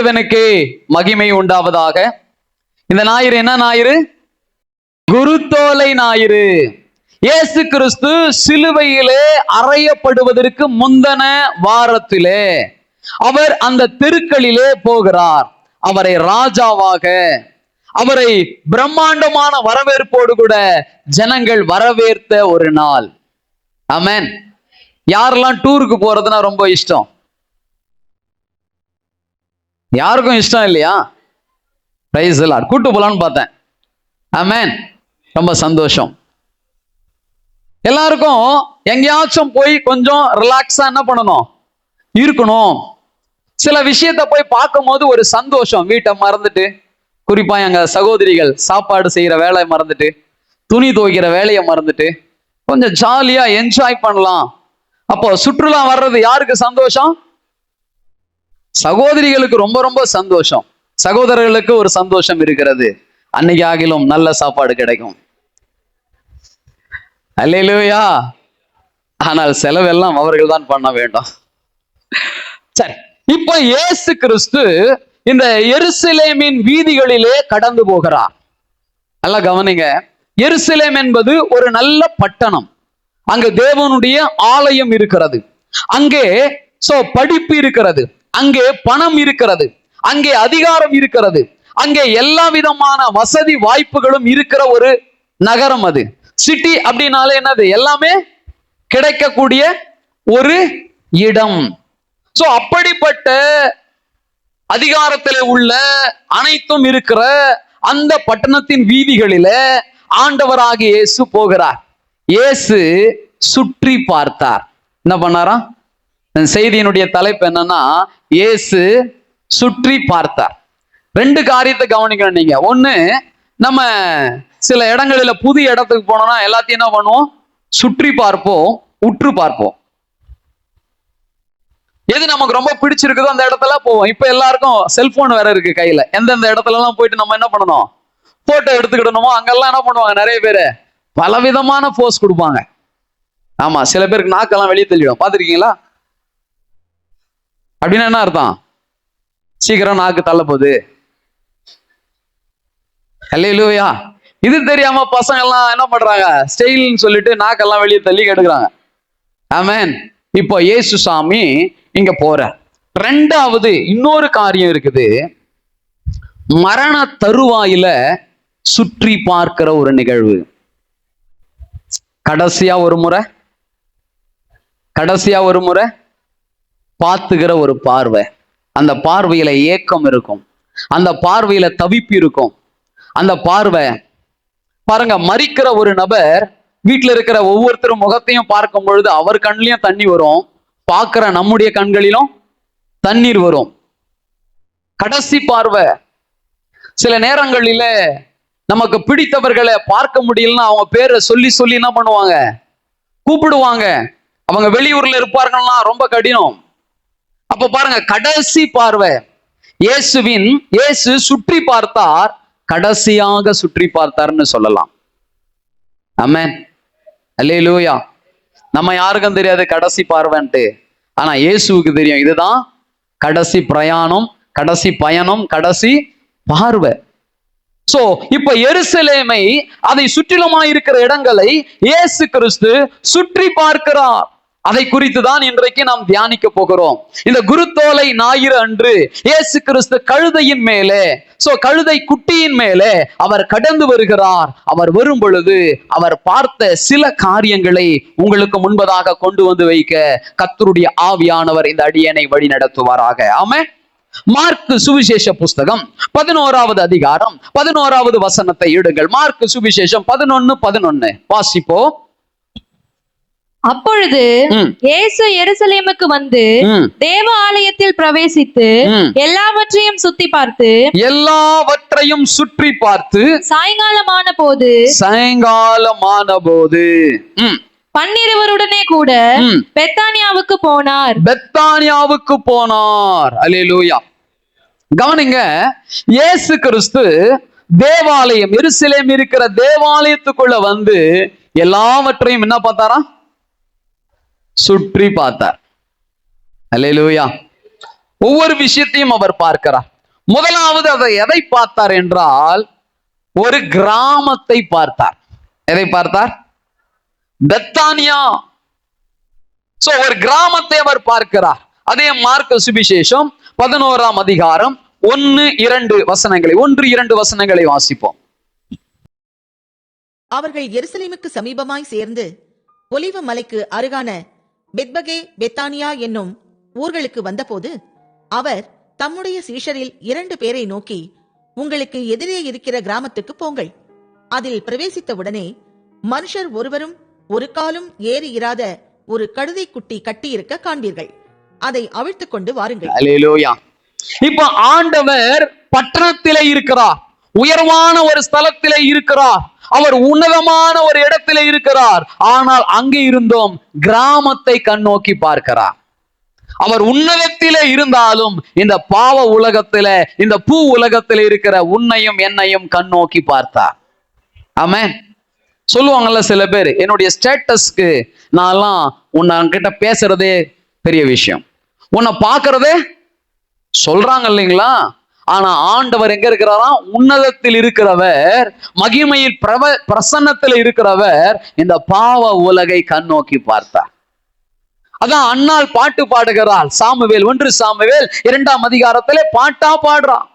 தேவனுக்கே மகிமை உண்டாவதாக. இந்த ஞாயிறு என்ன ஞாயிறு? குருத்தோலை ஞாயிறு. இயேசு கிறிஸ்து சிலுவையிலே அறையப்படுவதற்கு முந்தன வாரத்திலே அவர் அந்த தெருக்களிலே போகிறார். அவரை ராஜாவாக, அவரை பிரம்மாண்டமான வரவேற்போடு கூட ஜனங்கள் வரவேற்ற ஒரு நாள். ஆமென். யாரெல்லாம் டூருக்கு போறதுன்னா ரொம்ப இஷ்டம்? யாருக்கும் இஷ்டம் இல்லையா? Praise the Lord. கூட்டு போலான்னு பார்த்தேன். ஆமென். ரொம்ப சந்தோஷம். எல்லாருக்கும் எங்கேயாச்சும் போய் கொஞ்சம் ரிலாக்ஸா என்ன பண்ணணும், இருக்கணும். சில விஷயத்தை போய் பார்க்கும் போது ஒரு சந்தோஷம். வீட்டை மறந்துட்டு, குறிப்பா எங்க சகோதரிகள் சாப்பாடு செய்யற வேலையை மறந்துட்டு, துணி துவைக்கிற வேலையை மறந்துட்டு கொஞ்சம் ஜாலியா என்ஜாய் பண்ணலாம். அப்போ சுற்றுலா வர்றது யாருக்கு சந்தோஷம்? சகோதரிகளுக்கு ரொம்ப ரொம்ப சந்தோஷம். சகோதரர்களுக்கு ஒரு சந்தோஷம் இருக்கிறது, அன்னைக்கு ஆகிலும் நல்ல சாப்பாடு கிடைக்கும். அல்லேலூயா. ஆனால் செலவெல்லாம் அவர்கள் தான் பண்ண வேண்டும். சரி, இப்ப இயேசு கிறிஸ்து இந்த எருசலேமின் வீதிகளிலே கடந்து போகிறார். நல்லா கவனிங்க. எருசலேம் என்பது ஒரு நல்ல பட்டணம். அங்கு தேவனுடைய ஆலயம் இருக்கிறது. அங்கே படிப்பு இருக்கிறது, அங்கே பணம் இருக்கிறது, அங்கே அதிகாரம் இருக்கிறது, அங்கே எல்லா விதமான வசதி வாய்ப்புகளும் இருக்கிற ஒரு நகரம் அது. சிட்டி அப்படின்னாலே என்னது? எல்லாமே கிடைக்கக்கூடிய ஒரு இடம். அப்படிப்பட்ட அதிகாரத்தில் உள்ள அனைத்தும் இருக்கிற அந்த பட்டணத்தின் வீதிகளில ஆண்டவராகிய இயேசு போகிறார். இயேசு சுற்றி பார்த்தார். என்ன பண்ணாராம்? செய்தியினுடைய தலைப்பு என்னன்னா, இயேசு சுற்றி பார்த்தார். ரெண்டு காரியத்தை கவனிக்கணும் நீங்க. ஒண்ணு, நம்ம சில இடங்களில புது இடத்துக்கு போனோம்னா எல்லாத்தையும் என்ன பண்ணுவோம்? சுற்றி பார்ப்போம், உற்று பார்ப்போம். எது நமக்கு ரொம்ப பிடிச்சிருக்குதோ அந்த இடத்துல போவோம். இப்ப எல்லாருக்கும் செல்போன் வேற இருக்கு கையில. எந்தெந்த இடத்துல எல்லாம் போயிட்டு நம்ம என்ன பண்ணணும், போட்டோ எடுத்துக்கிடணுமோ அங்கெல்லாம் என்ன பண்ணுவாங்க, நிறைய பேரு பலவிதமான போஸ் கொடுப்பாங்க. ஆமா, சில பேருக்கு நாக்கெல்லாம் வெளியே தள்ளிடும். பாத்திருக்கீங்களா? அப்படின்னா என்ன அர்த்தம்? சீக்கிரம் நாக்கு தள்ள போகுது. அல்லேலூயா. இது தெரியாம பசங்க எல்லாம் என்ன பண்றாங்க, ஸ்டைல்னு சொல்லிட்டு நாக்கெல்லாம் வெளியே தள்ளி கெடுக்கிறாங்க. ஆமென். இப்போ இயேசு சாமி இங்க போற. ரெண்டாவது இன்னொரு காரியம் இருக்குது. மரண தருவாயில சுற்றி பார்க்கிற ஒரு நிகழ்வு. கடைசியா ஒரு முறை பார்த்துக்கிற ஒரு பார்வை. அந்த பார்வையில ஏக்கம் இருக்கும், அந்த பார்வையில தவிப்பு இருக்கும். அந்த பார்வை பாருங்க, மரிக்கிற ஒரு நபர் வீட்டுல இருக்கிற ஒவ்வொருத்தரும் முகத்தையும் பார்க்கும் பொழுது அவர் கண்ணிலையும் தண்ணி வரும், பார்க்கிற நம்முடைய கண்களிலும் தண்ணீர் வரும். கடைசி பார்வை. சில நேரங்களில நமக்கு பிடித்தவர்களை பார்க்க முடியலன்னா அவங்க பேரை சொல்லி சொல்லி என்ன பண்ணுவாங்க, கூப்பிடுவாங்க. அவங்க வெளியூர்ல இருப்பார்கள்னா ரொம்ப கடினம். அப்ப பாருங்க, கடைசி பார்வை. இயேசு சுற்றி பார்த்தார், கடைசியாக சுற்றி பார்த்தார்னு சொல்லலாம். ஆமென். அல்லேலூயா. நம்ம யாருக்கும் தெரியாது கடைசி பார்வைன்ட்டு, ஆனா இயேசுவுக்கு தெரியும். இதுதான் கடைசி பிரயாணம், கடைசி பயணம், கடைசி பார்வை. இப்ப எருசலேமை, அதை சுற்றிலுமாய் இருக்கிற இடங்களை இயேசு கிறிஸ்து சுற்றி பார்க்கிறார். அதை குறித்து தான் இன்றைக்கு நாம் தியானிக்க போகிறோம். இந்த குருத்தோலை ஞாயிறு அன்று இயேசு கிறிஸ்து கழுதையின் மேலே, கழுதை குட்டியின் மேலே அவர் கடந்து வருகிறார். அவர் வரும் பொழுது அவர் பார்த்த சில காரியங்களை உங்களுக்கு முன்பதாக கொண்டு வந்து வைக்க கர்த்தருடைய ஆவியானவர் இந்த அடியேனை வழி நடத்துவாராக. ஆமென். மார்க்கு சுவிசேஷ புஸ்தகம் 11வது அதிகாரம் 11வது வசனத்தை எடுங்கள். மார்க்கு சுவிசேஷம் 11:11 வாசிப்போம். அப்பொழுது இயேசு எருசலேமுக்கு வந்து தேவ ஆலயத்தில் பிரவேசித்து எல்லாவற்றையும் சுற்றி பார்த்து சாயங்காலமான போது பன்னிருவருடனே கூட பெத்தானியாவுக்கு போனார். அல்லேலூயா. கவனிங்க, இயேசு கிறிஸ்து தேவாலயம், எருசலேம் இருக்கிற தேவாலயத்துக்குள்ள வந்து எல்லாவற்றையும் என்ன பார்த்தாரா? சுற்றி பார்த்தார். அல்லேலூயா. ஒவ்வொரு விஷயத்தையும் அவர் பார்க்கிறார். முதலாவது அதை எதை பார்த்தார் என்றால் ஒரு கிராமத்தை பார்த்தார். எதை பார்த்தார்? பெத்தானியா. சோ ஒரு கிராமத்தை அவர் பார்க்கிறார். அதே மார்க்கு சுவிசேஷம் 11ஆம் அதிகாரம் 1-2 வசனங்களை வாசிப்போம். அவர்கள் எருசலேமுக்கு சமீபமாய் சேர்ந்து ஒலிவ மலைக்கு அருகான பெத்பகே பெத்தானியா என்னும் ஊர்களுக்கு வந்தபோது அவர் தம்முடைய சீஷரில் 2 பேரை நோக்கி, உங்களுக்கு எதிரே இருக்கிற கிராமத்துக்கு போங்கள். அதில் பிரவேசித்தவுடனே மனுஷர் ஒருவரும் ஒரு காலும் ஏறி இராத ஒரு கழுதை குட்டி கட்டியிருக்க காண்பீர்கள். அதை அவிழ்த்துக் கொண்டு வாருங்கள். அல்லேலூயா. இப்ப ஆண்டவர் பட்டணத்திலே இருக்கிறார், உயர்வான ஒரு ஸ்தலத்திலே இருக்கிறார், அவர் உன்னதமான ஒரு இடத்திலே இருக்கிறார். ஆனால் அங்கே இருந்தோம் கிராமத்தை கண்ணோக்கி பார்க்கிறார். அவர் உன்னதத்திலே இருந்தாலும் இந்த பாவ உலகத்திலே, இந்த பூ உலகத்திலே இருக்கிற உன்னையும் என்னையும் கண்ணோக்கி பார்த்தார். ஆமென். சொல்லுவாங்கல்ல சில பேர், என்னுடைய ஸ்டேட்டஸ்க்கு நான்லாம் உன்கிட்ட பேசுறதே பெரிய விஷயம், உன்னை பார்க்கறதே சொல்றாங்க இல்லைங்களா? ஆனா ஆண்டவர் எங்க இருக்கிறாராம்? உன்னதத்தில் இருக்கிறவர், மகிமையில் பிரசன்னத்தில் இருக்கிறவர் இந்த பாவ உலகை கண்ணோக்கி பார்த்தார். அதான் அன்னாள் பாட்டு பாடுகிறாள். சாமுவேல் 1 சாமுவேல் 2ஆம் அதிகாரத்திலே பாட்டா பாடுறான்.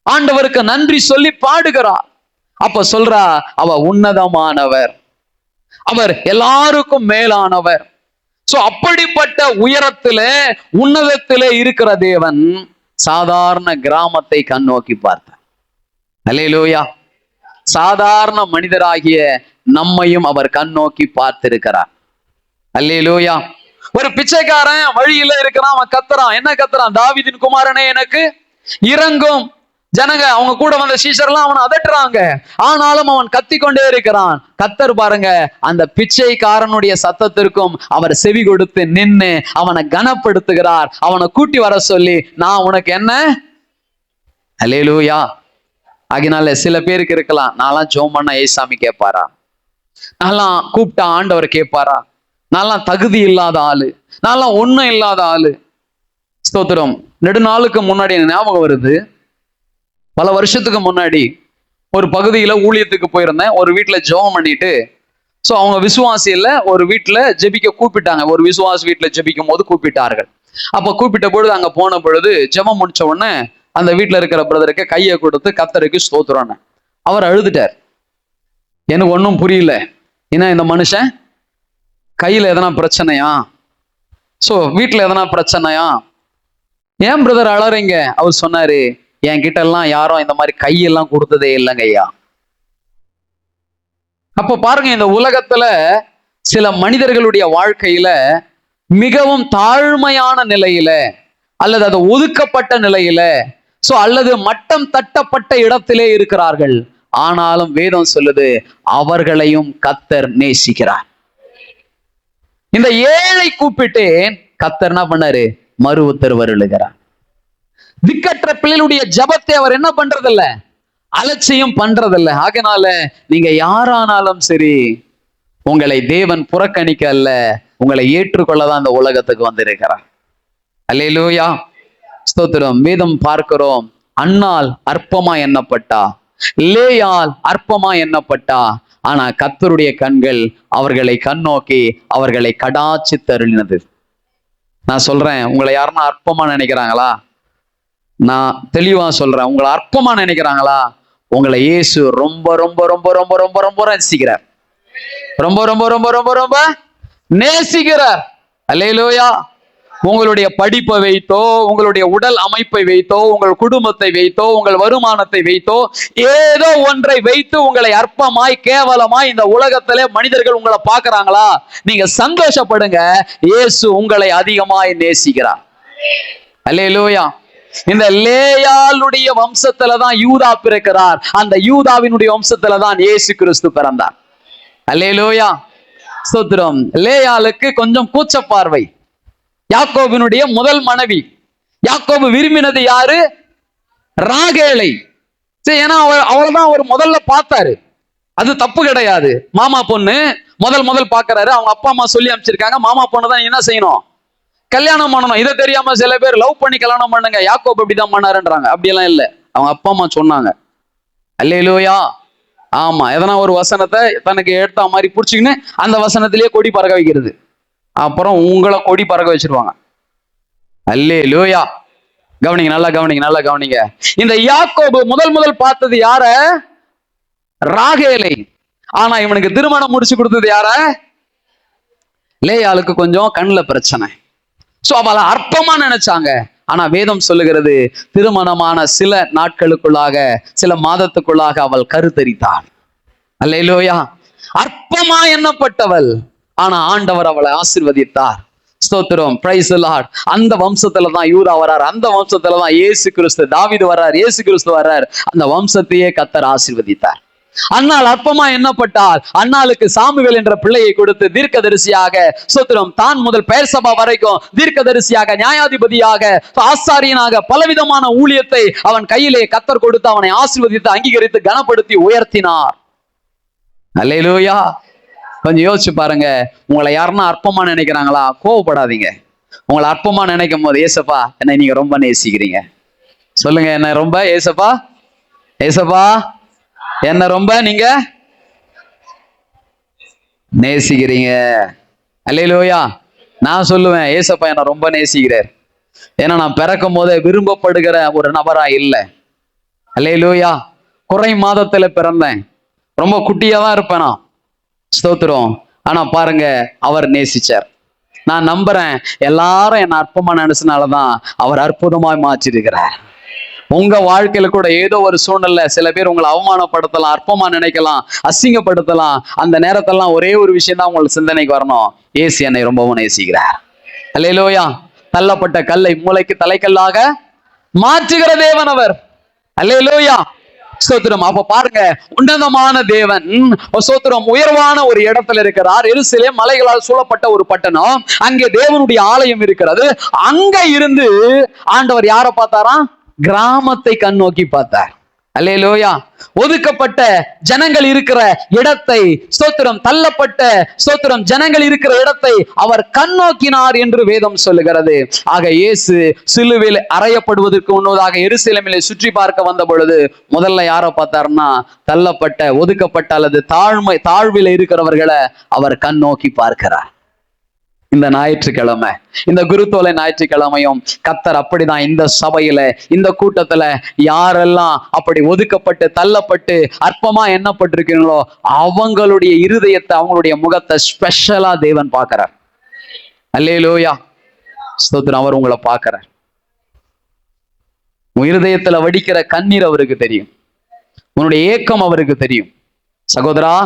ஆண்டவருக்கு நன்றி சொல்லி பாடுகிறார். அப்ப சொல்றா, அவ உன்னதமானவர், அவர் எல்லாருக்கும் மேலானவர். சோ அப்படிப்பட்ட உயரத்திலே உன்னதத்திலே இருக்கிற தேவன் சாதாரண கிராமத்தை கண்ணோக்கி பார்த்தார். அல்லேலூயா. சாதாரண மனிதராகிய நம்மையும் அவர் கண்ணோக்கி பார்த்திருக்கிறார். அல்லேலூயா. ஒரு பிச்சைக்காரன் வழியில இருக்கிறான், அவன் கத்துறான். என்ன கத்துறான்? தாவீதின் குமாரனே எனக்கு இரங்கும். ஜனங்க அவங்க கூட வந்த சீஷர்லாம் அவனை அதட்டுறாங்க. ஆனாலும் அவன் கத்தி கொண்டே இருக்கிறான். கத்தர் பாருங்க, அந்த பிச்சைக்காரனுடைய சத்தத்திற்கும் அவர் செவி கொடுத்து நின்று அவனை கனப்படுத்துகிறார். அவனை கூட்டி வர சொல்லி, நான் உனக்கு என்ன? அல்லேலூயா. ஆகினால சில பேருக்கு இருக்கலாம், நான்லாம் ஜெபம் பண்ண ஏசாமி கேட்பாரா? நான்லாம் கூப்பிட்டா ஆண்டவர் கேட்பாரா? நான்லாம் தகுதி இல்லாத ஆளு, நான்லாம் ஒண்ணும் இல்லாத ஆளு. ஸ்தோத்திரம். நெடுநாளுக்கு முன்னாடி ஞாபகம் வருது, பல வருஷத்துக்கு முன்னாடி ஒரு பகுதியில ஊழியத்துக்கு போயிருந்தேன். ஒரு வீட்டுல ஜெபம் பண்ணிட்டு, சோ அவங்க விசுவாசி இல்ல, ஒரு வீட்டுல ஜெபிக்க கூப்பிட்டாங்க. ஒரு விசுவாசி வீட்டுல ஜெபிக்கும் போது கூப்பிட்டார்கள். அப்ப கூப்பிட்ட பொழுது அங்க போன பொழுது ஜெபம் முடிச்ச உடனே அந்த வீட்டுல இருக்கிற பிரதருக்கு கையை கொடுத்து கர்த்தருக்கு ஸ்தோத்திரம். அவர் அழுதுட்டார். எனக்கு ஒன்றும் புரியல, ஏன்னா இந்த மனுஷன் கையில எதனா பிரச்சனையா, சோ வீட்டுல எதனா பிரச்சனையா, ஏன் பிரதர் அழறீங்க? அவர் சொன்னாரு, என் கிட்ட எல்லாம் யாரும் இந்த மாதிரி கையெல்லாம் கொடுத்ததே இல்லைங்க ஐயா. அப்ப பாருங்க, இந்த உலகத்துல சில மனிதர்களுடைய வாழ்க்கையில மிகவும் தாழ்மையான நிலையில, அல்லது அது ஒதுக்கப்பட்ட நிலையில, சோ அல்லது மட்டம் தட்டப்பட்ட இடத்திலே இருக்கிறார்கள். ஆனாலும் வேதம் சொல்லுது, அவர்களையும் கர்த்தர் நேசிக்கிறார். இந்த ஏழை கூப்பிட்டேன், கர்த்தர் என்ன பண்ணாரு? மறு உத்தரவு அருளுகிறார். திக்கற்ற பிள்ளைகளுடைய ஜபத்தை அவர் என்ன பண்றதில்ல? அலட்சியம் பண்றதில்ல. ஆகையினால நீங்க யாரானாலும் சரி, உங்களை தேவன் புறக்கணிக்க அல்ல, உங்களை ஏற்றுக்கொள்ளதான் இந்த உலகத்துக்கு வந்திருக்கிறார். அல்லேலூயா. ஸ்தோத்திரம். வேதம் பார்க்கிறோம், அன்னாள் அற்பமா எண்ணப்பட்டா, லேயாள் அற்பமா எண்ணப்பட்டா. ஆனா கர்த்தருடைய கண்கள் அவர்களை கண்ணோக்கி அவர்களை கடாட்சி தருளினது. நான் சொல்றேன், உங்களை யாருன்னா அற்பமா நினைக்கிறாங்களா? நான் தெளிவா சொல்றேன், உங்களை அற்பமா நினைக்கிறாங்களா? உங்களை இயேசு ரொம்ப ரொம்ப ரொம்ப ரொம்ப ரொம்ப ரொம்ப நேசிக்கிறார். ரொம்ப ரொம்ப ரொம்ப ரொம்ப ரொம்ப நேசிக்கிறார். அல்லேலூயா. உங்களுடைய படிப்பை வைத்தோ, உங்களுடைய உடல் அமைப்பை வைத்தோ, உங்கள் குடும்பத்தை வைத்தோ, உங்கள் வருமானத்தை வைத்தோ, ஏதோ ஒன்றை வைத்து உங்களை அற்பமாய் கேவலமாய் இந்த உலகத்திலே மனிதர்கள் உங்களை பார்க்கறாங்களா? நீங்க சந்தோஷப்படுங்க, இயேசு உங்களை அதிகமாய் நேசிக்கிறார். அல்லேலூயா. இந்த லேயாளுடைய வம்சத்துலதான் யூதா பிறக்கிறார். அந்த யூதாவினுடைய வம்சத்துலதான் இயேசு கிறிஸ்து பிறந்தார். அல்லேலூயா. ஸ்தோத்திரம். லேயாளுக்கு கொஞ்சம் கூச்ச பார்வை. யாக்கோபினுடைய முதல் மனைவி. யாக்கோபு விரும்பினது யாரு? ராகேலை. சரி, ஏன்னா அவள்தான் அவர் முதல்ல பார்த்தாரு. அது தப்பு கிடையாது. மாமா பொண்ணு முதல் பார்க்கறாரு. அவங்க அப்பா அம்மா சொல்லி அனுப்பிச்சிருக்காங்க, மாமா பொண்ணு தான் என்ன செய்யணும்? கல்யாணம் பண்ணணும். இதை தெரியாம சில பேர் லவ் பண்ணி கல்யாணம் பண்ணுங்க, யாக்கோபு இப்படிதான் பண்ணாருன்றாங்க. அப்படியெல்லாம் இல்லை, அவங்க அப்பா அம்மா சொன்னாங்க. அல்லேலூயா. ஆமா, எதனா ஒரு வசனத்தை தனக்கு எடுத்த மாதிரி புடிச்சுக்கின்னு அந்த வசனத்திலேயே கொடி பறக்க வைக்கிறது. அப்புறம் உங்களை கொடி பறக்க வச்சிருவாங்க. அல்லேலூயா. கவனிங்க, நல்லா கவனிங்க, நல்லா கவனிங்க. இந்த யாக்கோபு முதல் பார்த்தது யார? ராகேலை. ஆனா இவனுக்கு திருமணம் முடிச்சு கொடுத்தது யார? லேயாளுக்கு கொஞ்சம் கண்ணுல பிரச்சனை. சோ அவளை அற்பமா நினைச்சாங்க. ஆனா வேதம் சொல்லுகிறது, திருமணமான சில நாட்களுக்குள்ளாக, சில மாதத்துக்குள்ளாக அவள் கருத்தரித்தாள். அல்லேலூயா. அற்பமா எண்ணப்பட்டவள், ஆனா ஆண்டவர் அவளை ஆசீர்வதித்தார். ஸ்தோத்திரம், பிரைஸ் தி லார்ட். அந்த வம்சத்துல தான் யூதா வர்றார், அந்த வம்சத்துல தான் இயேசு கிறிஸ்து, தாவீது வர்றார், இயேசு கிறிஸ்து வர்றார். அந்த வம்சத்தையே கர்த்தர் ஆசீர்வதித்தார். அன்னாள் அற்பமா எண்ணப்பட்டால் அன்னாளுக்கு சாமுவேல் என்ற பிள்ளையை கொடுத்து தீர்க்கதரிசியாக, ஸ்தோத்திரம், தான் முதல் பெயர் சபா வரைக்கும் தீர்க்கதரிசியாக, நியாயாதிபதியாக, ஆசாரியனாக பலவிதமான ஊழியத்தை அவன் கையிலே கர்த்தர் கொடுத்து அவனை ஆசீர்வதித்து அங்கீகரித்து கனப்படுத்தி உயர்த்தினார். அல்லேலூயா. கொஞ்சம் யோசிச்சு பாருங்க. உங்களை யாருன்னா அற்பமா நினைக்கிறாங்களா? கோவப்படாதீங்க. உங்களை அற்பமா நினைக்கும் போது, ஏசப்பா என்னை நீங்க ரொம்ப நேசிக்கிறீங்க சொல்லுங்க. என்ன ரொம்ப, ஏசப்பா, ஏசப்பா என்ன ரொம்ப நீங்க நேசிக்கிறீங்க. அல்லேலூயா. நான் சொல்லுவேன், ஏசப்பா என்ன ரொம்ப நேசிக்கிறார். ஏன்னா நான் பிறக்கும் போதே விரும்பப்படுகிற ஒரு நபரா இல்லை. அல்லேலூயா. குறை மாதத்துல பிறந்தேன், ரொம்ப குட்டியா தான் இருப்பேன் நான். ஸ்தோத்திரம். ஆனா பாருங்க, அவர் நேசிச்சார். நான் நம்புறேன், எல்லாரும் என்ன அற்பமா நினைச்சனாலதான் அவர் அற்புதமாய் மாற்றிருக்கிறார். உங்க வாழ்க்கையில கூட ஏதோ ஒரு சூழ்நிலை சில பேர் உங்களை அவமானப்படுத்தலாம், அற்பமா நினைக்கலாம், அசிங்கப்படுத்தலாம். அந்த நேரத்தெல்லாம் ஒரே ஒரு விஷயம் தான் உங்களுக்கு சிந்தனைக்கு வரணும், இயேசு என்னை ரொம்பவும் நேசிக்கிறார். அல்லேலூயா. தள்ளப்பட்ட கல்லை மூளைக்கு தலைக்கல்லாக மாற்றுகிற தேவன் அவர். அல்லேலூயா. ஸ்தோத்திரம். அப்ப பாருங்க, உன்னதமான தேவன், ஸ்தோத்திரம், உயர்வான ஒரு இடத்துல இருக்கிறார். எருசலேம் மலைகளால் சூழப்பட்ட ஒரு பட்டணம். அங்கே தேவனுடைய ஆலயம் இருக்கிறது. அங்க இருந்து ஆண்டவர் யாரை பார்த்தாராம்? கிராமத்தை கண் நோக்கி பார்த்தார். அல்லேலூயா. ஒதுக்கப்பட்ட ஜனங்கள் இருக்கிற இடத்தை, ஸ்தோத்திரம், தள்ளப்பட்ட, ஸ்தோத்திரம், ஜனங்கள் இருக்கிற இடத்தை அவர் கண்ணோக்கினார் என்று வேதம் சொல்லுகிறது. ஆக இயேசு சிலுவையில் அறையப்படுவதற்கு முன்னதாக எருசலேமிலே சுற்றி பார்க்க வந்த பொழுது முதல்ல யாரை பார்த்தார்னா, தள்ளப்பட்ட, ஒதுக்கப்பட்ட அல்லது தாழ்வில் இருக்கிறவர்களை அவர் கண்ணோக்கி பார்க்கிறார். இந்த ஞாயிற்றுக்கிழமை, இந்த குருத்தோலை ஞாயிற்றுக்கிழமையும் கர்த்தர் அப்படிதான் இந்த சபையில, இந்த கூட்டத்துல யாரெல்லாம் அப்படி ஒதுக்கப்பட்டு தள்ளப்பட்டு அற்பமா எண்ணப்பட்டிருக்கீங்களோ அவங்களுடைய இருதயத்தை, அவங்களுடைய முகத்தை ஸ்பெஷலா தேவன் பார்க்கிறார். அல்லேலூயா. ஸ்தோத்திரம். அவர் உங்களை பார்க்கிறார். உன் இருதயத்துல வடிக்கிற கண்ணீர் அவருக்கு தெரியும், உன்னுடைய ஏக்கம் அவருக்கு தெரியும். சகோதரா,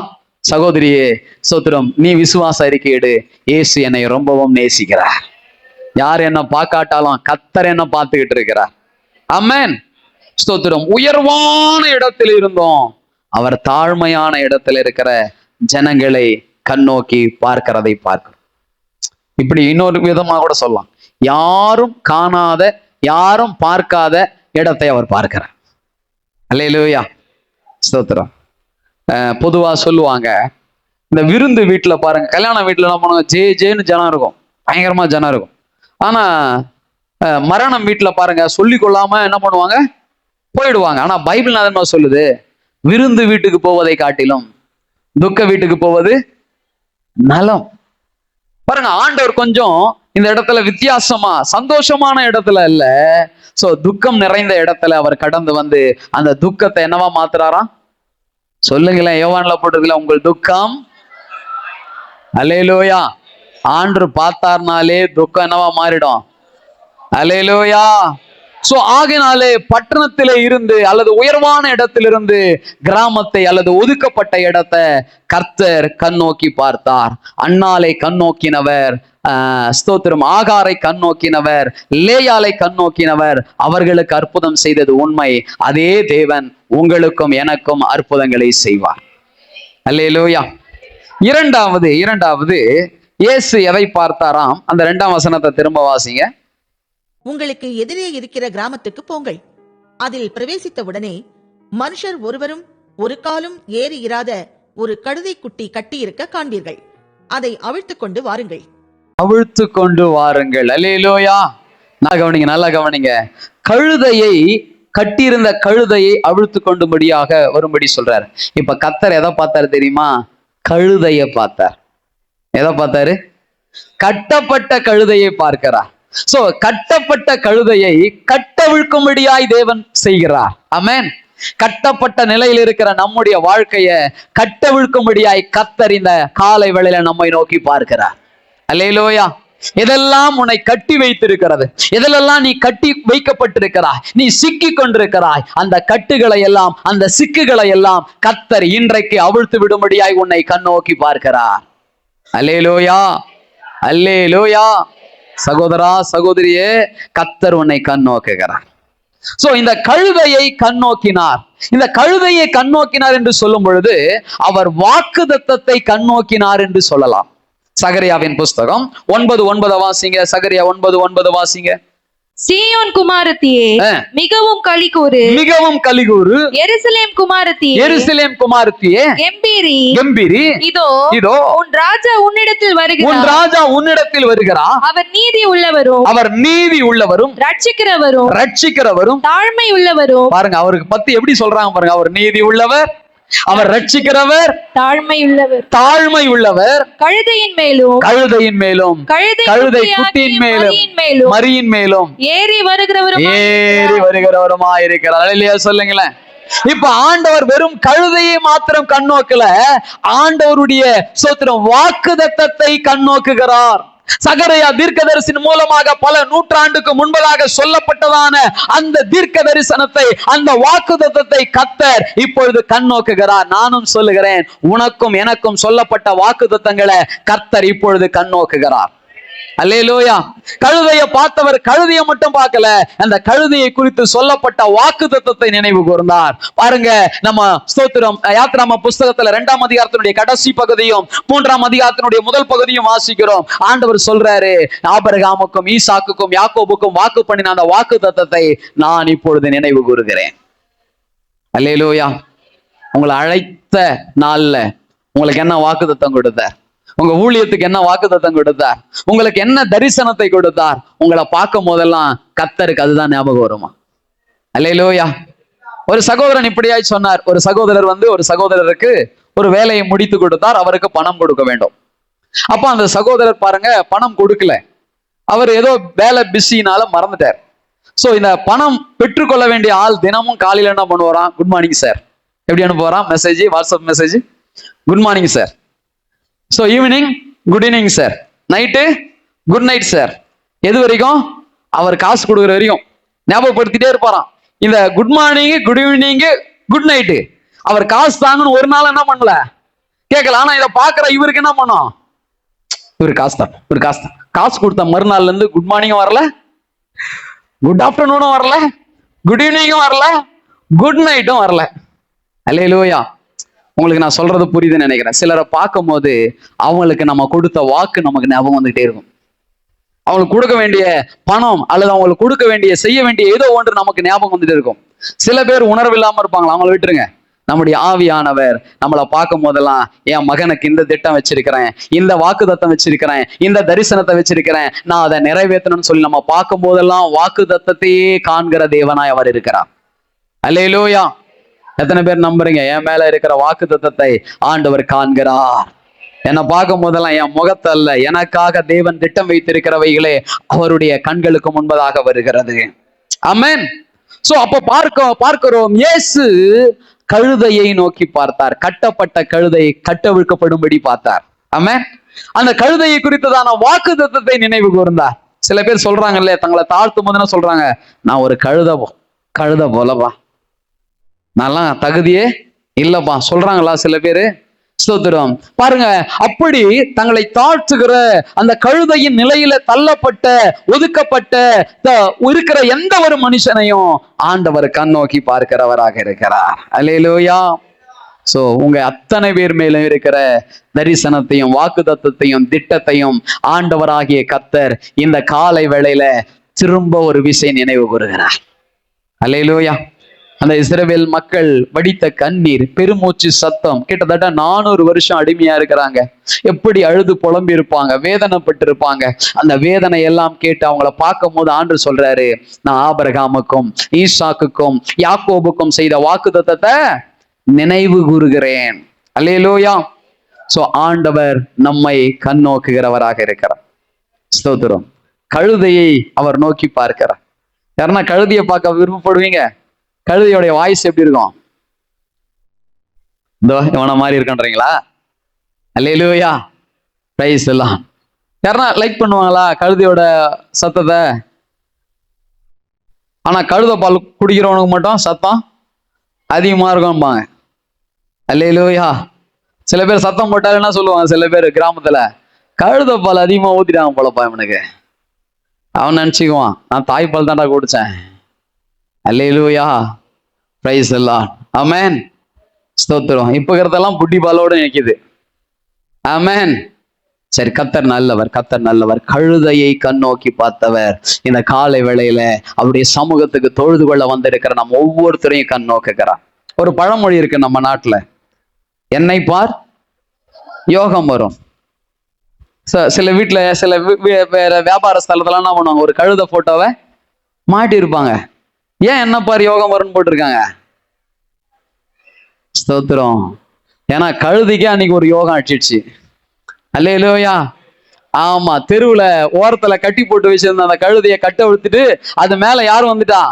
சகோதரியே, ஸ்தோத்திரம், நீ விசுவாச அறிக்கையிடு, இயேசு என்னை ரொம்பவும் நேசிக்கிறார். யார் என்ன பார்க்காட்டாலும் கர்த்தர் என்ன பார்த்துக்கிட்டு இருக்கிறார். ஆமென். ஸ்தோத்திரம். உயர்வான இடத்தில் இருந்தோம், அவர் தாழ்மையான இடத்துல இருக்கிற ஜனங்களை கண்ணோக்கி பார்க்கிறதை பார்க்கிறோம். இப்படி இன்னொரு விதமாக கூட சொல்லலாம், யாரும் காணாத, யாரும் பார்க்காத இடத்தை அவர் பார்க்கிறார். அல்லேலூயா. ஸ்தோத்திரம். பொதுவா சொல்லுவாங்க, இந்த விருந்து வீட்டுல பாருங்க, கல்யாண வீட்டுல என்ன பண்ணுவாங்க, ஜேன்னு ஜனம் இருக்கும், பயங்கரமா ஜனம் இருக்கும். ஆனா மரணம் வீட்டுல பாருங்க, சொல்லி கொள்ளாம என்ன பண்ணுவாங்க, போயிடுவாங்க. ஆனா பைபிள் என்ன சொல்லுது, விருந்து வீட்டுக்கு போவதை காட்டிலும் துக்க வீட்டுக்கு போவது நலம். பாருங்க, ஆண்டவர் கொஞ்சம் இந்த இடத்துல வித்தியாசமா, சந்தோஷமான இடத்துல இல்ல, சோ துக்கம் நிறைந்த இடத்துல அவர் கடந்து வந்து அந்த துக்கத்தை என்னவா மாத்துறாராம்? சொல்லுங்களேன், யோவான்ல போட்டிருக்கல, உங்கள் துக்கம். அல்லேலூயா. ஆண்டு பார்த்தார்னாலே துக்கம் என்னவா மாறிடும். அல்லேலூயா. சோ ஆகினாலே பட்டணத்திலே இருந்து அல்லது உயர்வான இடத்திலிருந்து கிராமத்தை அல்லது ஒதுக்கப்பட்ட இடத்தை கர்த்தர் கண்ணோக்கி பார்த்தார். அன்னாலை கண்ணோக்கினவர், ஸ்தோத்திரம், ஆகாரை கண்ணோக்கினவர், லேயாலை கண்ணோக்கினவர். அவர்களுக்கு அற்புதம் செய்தது உண்மை. அதே தேவன் உங்களுக்கும் எனக்கும் அற்புதங்களை செய்வார். அல்லேலூயா. இரண்டாவது இயேசு எதை பார்த்தாராம்? அந்த 2ஆம் வசனத்தை திரும்ப வாசிங்க. உங்களுக்கு எதிரே இருக்கிற கிராமத்துக்கு போங்கள், அதில் பிரவேசித்தவுடனே மனுஷர் ஒருவரும் ஒரு காலும் ஏறி இராத ஒரு கழுதை குட்டி கட்டியிருக்க காண்பீர்கள். அதை அவிழ்த்து கொண்டு வாருங்கள். அவிழ்த்து கொண்டு வாருங்கள். அல்லேலூயா. நல்லா கவனிங்க, நல்லா கவனிங்க. கழுதையை கட்டியிருந்த கழுதையை அவிழ்த்து கொண்டுபடியாக வரும்படி சொல்றாரு. இப்ப கர்த்தர் எதை பார்த்தாரு தெரியுமா? கழுதையை பார்த்தார். எதை பார்த்தாரு? கட்டப்பட்ட கழுதையை பார்க்கிறார். சோ கட்டப்பட்ட கழுதையை கட்டவிழ்க்கும்படியாய் தேவன் செய்கிறார். ஆமென். கட்டப்பட்ட நிலையில் இருக்கிற நம்முடைய வாழ்க்கைய கட்டவிழ்க்கும்படியாய் கர்த்தர் இந்த காலை வேளையில நம்மை நோக்கி பார்க்கிறார். அல்லேலூயா. இதெல்லாம் உன்னை கட்டி வைத்திருக்கிறது, எதிலெல்லாம் நீ கட்டி வைக்கப்பட்டிருக்கிறாய், நீ சிக்கி கொண்டிருக்கிறாய், அந்த கட்டுகளை எல்லாம், அந்த சிக்குகளை எல்லாம் கர்த்தர் இன்றைக்கு அவிழ்த்து விடும்படியாய் உன்னை கண்ணோக்கி பார்க்கிறார். அல்லேலூயா, அல்லேலூயா. சகோதரா, சகோதரியே, கர்த்தர் உன்னை கண்ணோக்குகிறார். சோ இந்த கழுதையை கண்ணோக்கினார். இந்த கழுதையை கண்ணோக்கினார் என்று சொல்லும் பொழுது அவர் வாக்குத்தத்தத்தை கண்ணோக்கினார் என்று சொல்லலாம். சகரியாவின் புஸ்தகம் 9:9 வாசிங்க. சகரியா 9:9 வாசிங்க. சீயோன் குமாரத்தியே மிகவும் களிகூரு, மிகவும் களிகூரு. எருசலேம் குமாரத்தியே, எருசலேம் குமாரத்தியே கெம்பீரி, கெம்பீரி. இதோ இதோ உன் ராஜா உன்னிடத்தில் வருகிறார், உன் ராஜா உன்னிடத்தில் வருகிறார். அவர் நீதி உள்ளவரும், அவர் நீதி உள்ளவரும், ரட்சிக்கிறவரும், ரட்சிக்கிறவரும், தாழ்மை உள்ளவரும். பாருங்க அவருக்கு பத்தி எப்படி சொல்றாங்க பாருங்க. அவர் நீதி உள்ளவர், அவர் ரட்சிக்கிறவர், தாழ்மை உள்ளவர், தாழ்மை உள்ளவர். கழுதையின் மேலும், கழுதையின் மேலும், கழுதை குட்டியின் மேலும், மரியின் மேலும் ஏறி வருகிறவருமா இருக்கிறார். இல்லையா? சொல்லுங்களேன். இப்ப ஆண்டவர் வெறும் கழுதையை மாத்திரம் கண்ணோக்கல, ஆண்டவருடைய ஸ்தோத்திரம் வாக்குத்தத்தத்தை கண்ணோக்குகிறார். சகரியா தீர்க்கதரிசின் மூலமாக பல நூற்றாண்டுக்கு முன்பதாக சொல்லப்பட்டதான அந்த தீர்க்க தரிசனத்தை, அந்த வாக்குத்தத்தத்தை கர்த்தர் இப்பொழுது கண்ணோக்குகிறார். நானும் சொல்லுகிறேன், உனக்கும் எனக்கும் சொல்லப்பட்ட வாக்குத்தத்தங்களை கர்த்தர் இப்பொழுது கண்ணோக்குகிறார். அல்லேலூயா. கழுதையை பார்த்தவர் கழுதையை மட்டும் பார்க்கல, அந்த கழுதையை குறித்து சொல்லப்பட்ட வாக்குத்தத்தத்தை நினைவு கூர்ந்தார். பாருங்க, நம்ம ஸ்தோத்திரம் யாத்திராம புஸ்தகத்துல 2ஆம் அதிகாரத்தினுடைய கடைசி பகுதியும் 3ஆம் அதிகாரத்தினுடைய முதல் பகுதியும் வாசிக்கிறோம். ஆண்டவர் சொல்றாரு, ஆபிரகாமுக்கும் ஈசாக்குக்கும் யாக்கோபுக்கும் வாக்கு பண்ணின அந்த வாக்குத்தத்தத்தை நான் இப்பொழுது நினைவு கூறுகிறேன். அல்லேலூயா. உங்களை அழைத்த நாள்ல உங்களுக்கு என்ன வாக்குத்தத்தம் கொடுத்தார்? உங்க ஊழியத்துக்கு என்ன வாக்குத்தத்தம் கொடுத்தார்? உங்களுக்கு என்ன தரிசனத்தை கொடுத்தார்? உங்களை பார்க்கும் போதெல்லாம் கர்த்தருக்கு அதுதான் ஞாபகம் வருமா? அல்லேலூயா. ஒரு சகோதரன் இப்படியாய் சொன்னார். ஒரு சகோதரர் ஒரு சகோதரருக்கு ஒரு வேலையை முடித்து கொடுத்தார். அவருக்கு பணம் கொடுக்க வேண்டும். அப்ப அந்த சகோதரர் பாருங்க, பணம் கொடுக்கல. அவர் ஏதோ வேலை பிஸினால மறந்துட்டார். சோ இந்த பணம் பெற்றுக்கொள்ள வேண்டிய ஆள் தினமும் காலையில என்ன பண்ணுவாராம்? Good morning sir. எப்படி அனுப்புவாராம்? Message, WhatsApp message, good morning sir. So evening good evening sir, night good night sir. எது வரைக்கும்? அவர் காசு கொடுக்குற வரைக்கும் ஞாபகப்படுத்திட்டே இருப்பாராம். இந்த good morning, good evening, good night அவர் காசு தாங்கன்னு ஒரு நாள் என்ன பண்ணல, கேட்கல. ஆனா இதை பாக்குற இவருக்கு என்ன பண்ணும்? இவரு காசு தான், இவரு காசு தான். காசு கொடுத்த மறுநாள்ல இருந்து குட் மார்னிங்கும் வரல, குட் ஆஃப்டர்நூனும் வரல, குட் ஈவினிங்கும் வரல, குட் நைட்டும் வரல. அல்லேலூயா. உங்களுக்கு நான் சொல்றது புரியுதுன்னு நினைக்கிறேன். சிலரை பார்க்கும் போது அவங்களுக்கு நம்ம கொடுத்த வாக்கு நமக்கு ஞாபகம் வந்துகிட்டே இருக்கும். அவங்களுக்கு கொடுக்க வேண்டிய பணம் அல்லது அவங்களுக்கு கொடுக்க வேண்டிய, செய்ய வேண்டிய ஏதோ ஒன்று நமக்கு ஞாபகம் வந்துட்டு இருக்கும். சில பேர் உணர்வு இல்லாம இருப்பாங்களா, அவங்கள விட்டுருங்க. நம்முடைய ஆவியானவர் நம்மளை பார்க்கும் போதெல்லாம், என் மகனுக்கு இந்த திட்டம் வச்சிருக்கிறேன், இந்த வாக்குத்தத்தம் வச்சிருக்கிறேன், இந்த தரிசனத்தை வச்சிருக்கிறேன், நான் அதை நிறைவேற்றணும்னு சொல்லி நம்ம பார்க்கும் போதெல்லாம் வாக்குத்தத்தத்தையே காண்கிற தேவனாய் அவர் இருக்கிறார். அல்லேலூயா. எத்தனை பேர் நம்புறீங்க? என் மேல இருக்கிற வாக்குத்தத்தத்தை ஆண்டவர் காண்கிறார். என்னை பார்க்கும் போதெல்லாம் என் முகத்தை அல்ல, எனக்காக தேவன் திட்டம் வைத்திருக்கிறவைகளே அவருடைய கண்களுக்கு முன்பதாக வருகிறது. ஆமென். சோ அப்ப பார்க்கிறோம், இயேசு கழுதையை நோக்கி பார்த்தார். கட்டப்பட்ட கழுதையை கட்டவிழ்க்கப்படும்படி பார்த்தார். ஆமென். அந்த கழுதையை குறித்ததான வாக்குத்தத்தத்தை நினைவு கூர்ந்தார். சில பேர் சொல்றாங்கல்ல, தங்களை தாழ்த்தும் போதுன்னு சொல்றாங்க, நான் ஒரு கழுதை போலவா, நான்லாம் தகுதியே இல்லப்பா சொல்றாங்களா சில பேரு? ஸ்தோத்திரம். பாருங்க, அப்படி தங்களை தாழ்த்துகிற அந்த கழுதையின் நிலையில தள்ளப்பட்ட, ஒதுக்கப்பட்ட இருக்கிற எந்த ஒரு மனுஷனையும் ஆண்டவர் கண்ணோக்கி பார்க்கிறவராக இருக்கிறார். அல்லேலூயா. சோ உங்க அத்தனை பேர் மேலும் இருக்கிற தரிசனத்தையும் வாக்குத்தத்தத்தையும் திட்டத்தையும் ஆண்டவராகிய கர்த்தர் இந்த காலை வேளையில திரும்ப ஒரு விஷயம் நினைவு கூறுகிறார். அல்லேலூயா. அந்த இஸ்ரவேல் மக்கள் வடித்த கண்ணீர், பெருமூச்சு சத்தம், கிட்டத்தட்ட 400 வருஷம் அடிமையா இருக்கிறாங்க. எப்படி அழுது புலம்பி இருப்பாங்க, வேதனைப்பட்டு இருப்பாங்க. அந்த வேதனை எல்லாம் கேட்டு அவங்கள பார்க்கும் போது ஆண்டவர் சொல்றாரு, நான் ஆபிரகாமுக்கும் ஈசாக்குக்கும் யாக்கோபுக்கும் செய்த வாக்குத்தத்தத்தை நினைவு கூறுகிறேன். அல்லேலூயா. சோ ஆண்டவர் நம்மை கண்ணோக்குகிறவராக இருக்கிறார். ஸ்தோத்திரம். கழுதையை அவர் நோக்கி பார்க்கிறார். யாருன்னா கழுதையை பார்க்க விருப்பப்படுவீங்க? கழுதையோடைய வாய்ஸ் எப்படி இருக்கும்? இதோ இவன மாதிரி இருக்குன்றீங்களா? அல்லேலூயா, பிரைஸ் எல்லாம். யாருன்னா லைக் பண்ணுவாங்களா கழுதையோட சத்தத்தை? ஆனா கழுதை பால் குடிக்கிறவனுக்கு மட்டும் சத்தம் அதிகமா இருக்கும்பாங்க. அல்லேலூயா. சில பேர் சத்தம் போட்டாலும் என்ன சொல்லுவாங்க, சில பேர் கிராமத்துல, கழுதை பால் அதிகமா ஊத்திட்டாங்க போலப்பா இவனுக்கு. அவன் நினைச்சுக்குவான், நான் தாய்ப்பால் தான்டா குடிச்சேன். அல்லேலூயா, பிரைஸ் எல்லாம். ஆமென், ஸ்தோத்திரம். இப்ப இருக்கிறதெல்லாம் புட்டி பாலோட நிற்குது. ஆமென். சரி, கர்த்தர் நல்லவர், கர்த்தர் நல்லவர். கழுதையை கண்ணோக்கி பார்த்தவர் இந்த காலை வேளையில அவருடைய சமூகத்துக்கு தொழுது கொள்ள வந்திருக்கிற நம்ம ஒவ்வொருத்தரையும் கண் நோக்குகிறார். ஒரு பழமொழி இருக்கு நம்ம நாட்டுல, என்னை பார் யோகம் வரும். சில வீட்டுல சில வேற வியாபார ஸ்தலத்துல என்ன பண்ணுவாங்க, ஒரு கழுதை போட்டோவை மாட்டி இருப்பாங்க. ஏன் என்ன பாரு யோகம் வரும்னு போட்டிருக்காங்க? ஸ்தோத்திரம். ஏன்னா கழுதைக்கு அன்னைக்கு ஒரு யோகம் அடிச்சிடுச்சு. அல்லேலூயா. ஆமா, தெருவுல ஓரத்துல கட்டி போட்டு வச்சிருந்த அந்த கழுதையை கட்ட விழுத்துட்டு அது மேல யாரும் வந்துட்டா,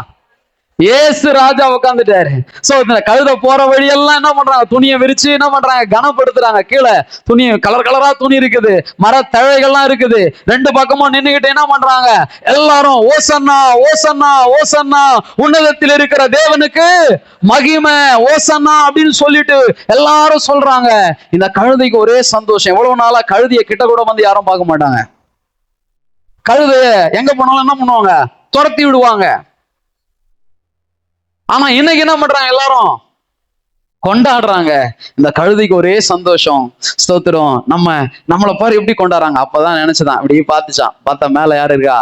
ஏசு ராஜா உட்காந்துட்டாரு. சோ இந்த கழுதை போற வழியெல்லாம் என்ன பண்றாங்க, துணியை விரிச்சு என்ன பண்றாங்க, கனப்படுத்துறாங்க. கீழே துணி கலர் கலரா துணி இருக்குது, மர தழைகள்லாம் இருக்குது. ரெண்டு பக்கமும் நின்னுகிட்டு என்ன பண்றாங்க, எல்லாரும் ஓசன்னா ஓசன்னா ஓசன்னா, உன்னதத்தில் இருக்கிற தேவனுக்கு மகிமை, ஓசன்னா அப்படின்னு சொல்லிட்டு எல்லாரும் சொல்றாங்க. இந்த கழுதைக்கு ஒரே சந்தோஷம். எவ்வளவு நாளா கழுதைய கிட்ட கூட வந்து யாரும் பார்க்க மாட்டாங்க. கழுதைய எங்க போனாலும் என்ன பண்ணுவாங்க, துரத்தி விடுவாங்க. ஆனா இன்னைக்கு என்ன பண்றாங்க, எல்லாரும் கொண்டாடுறாங்க. இந்த கழுதைக்கு ஒரே சந்தோஷம். ஸ்தோத்திரம். நம்மளை பாரு எப்படி கொண்டாடுறாங்க. அப்பதான் நினைச்சுதான் இப்படி பார்த்துச்சான், பார்த்தா மேல யாரு இருக்கா,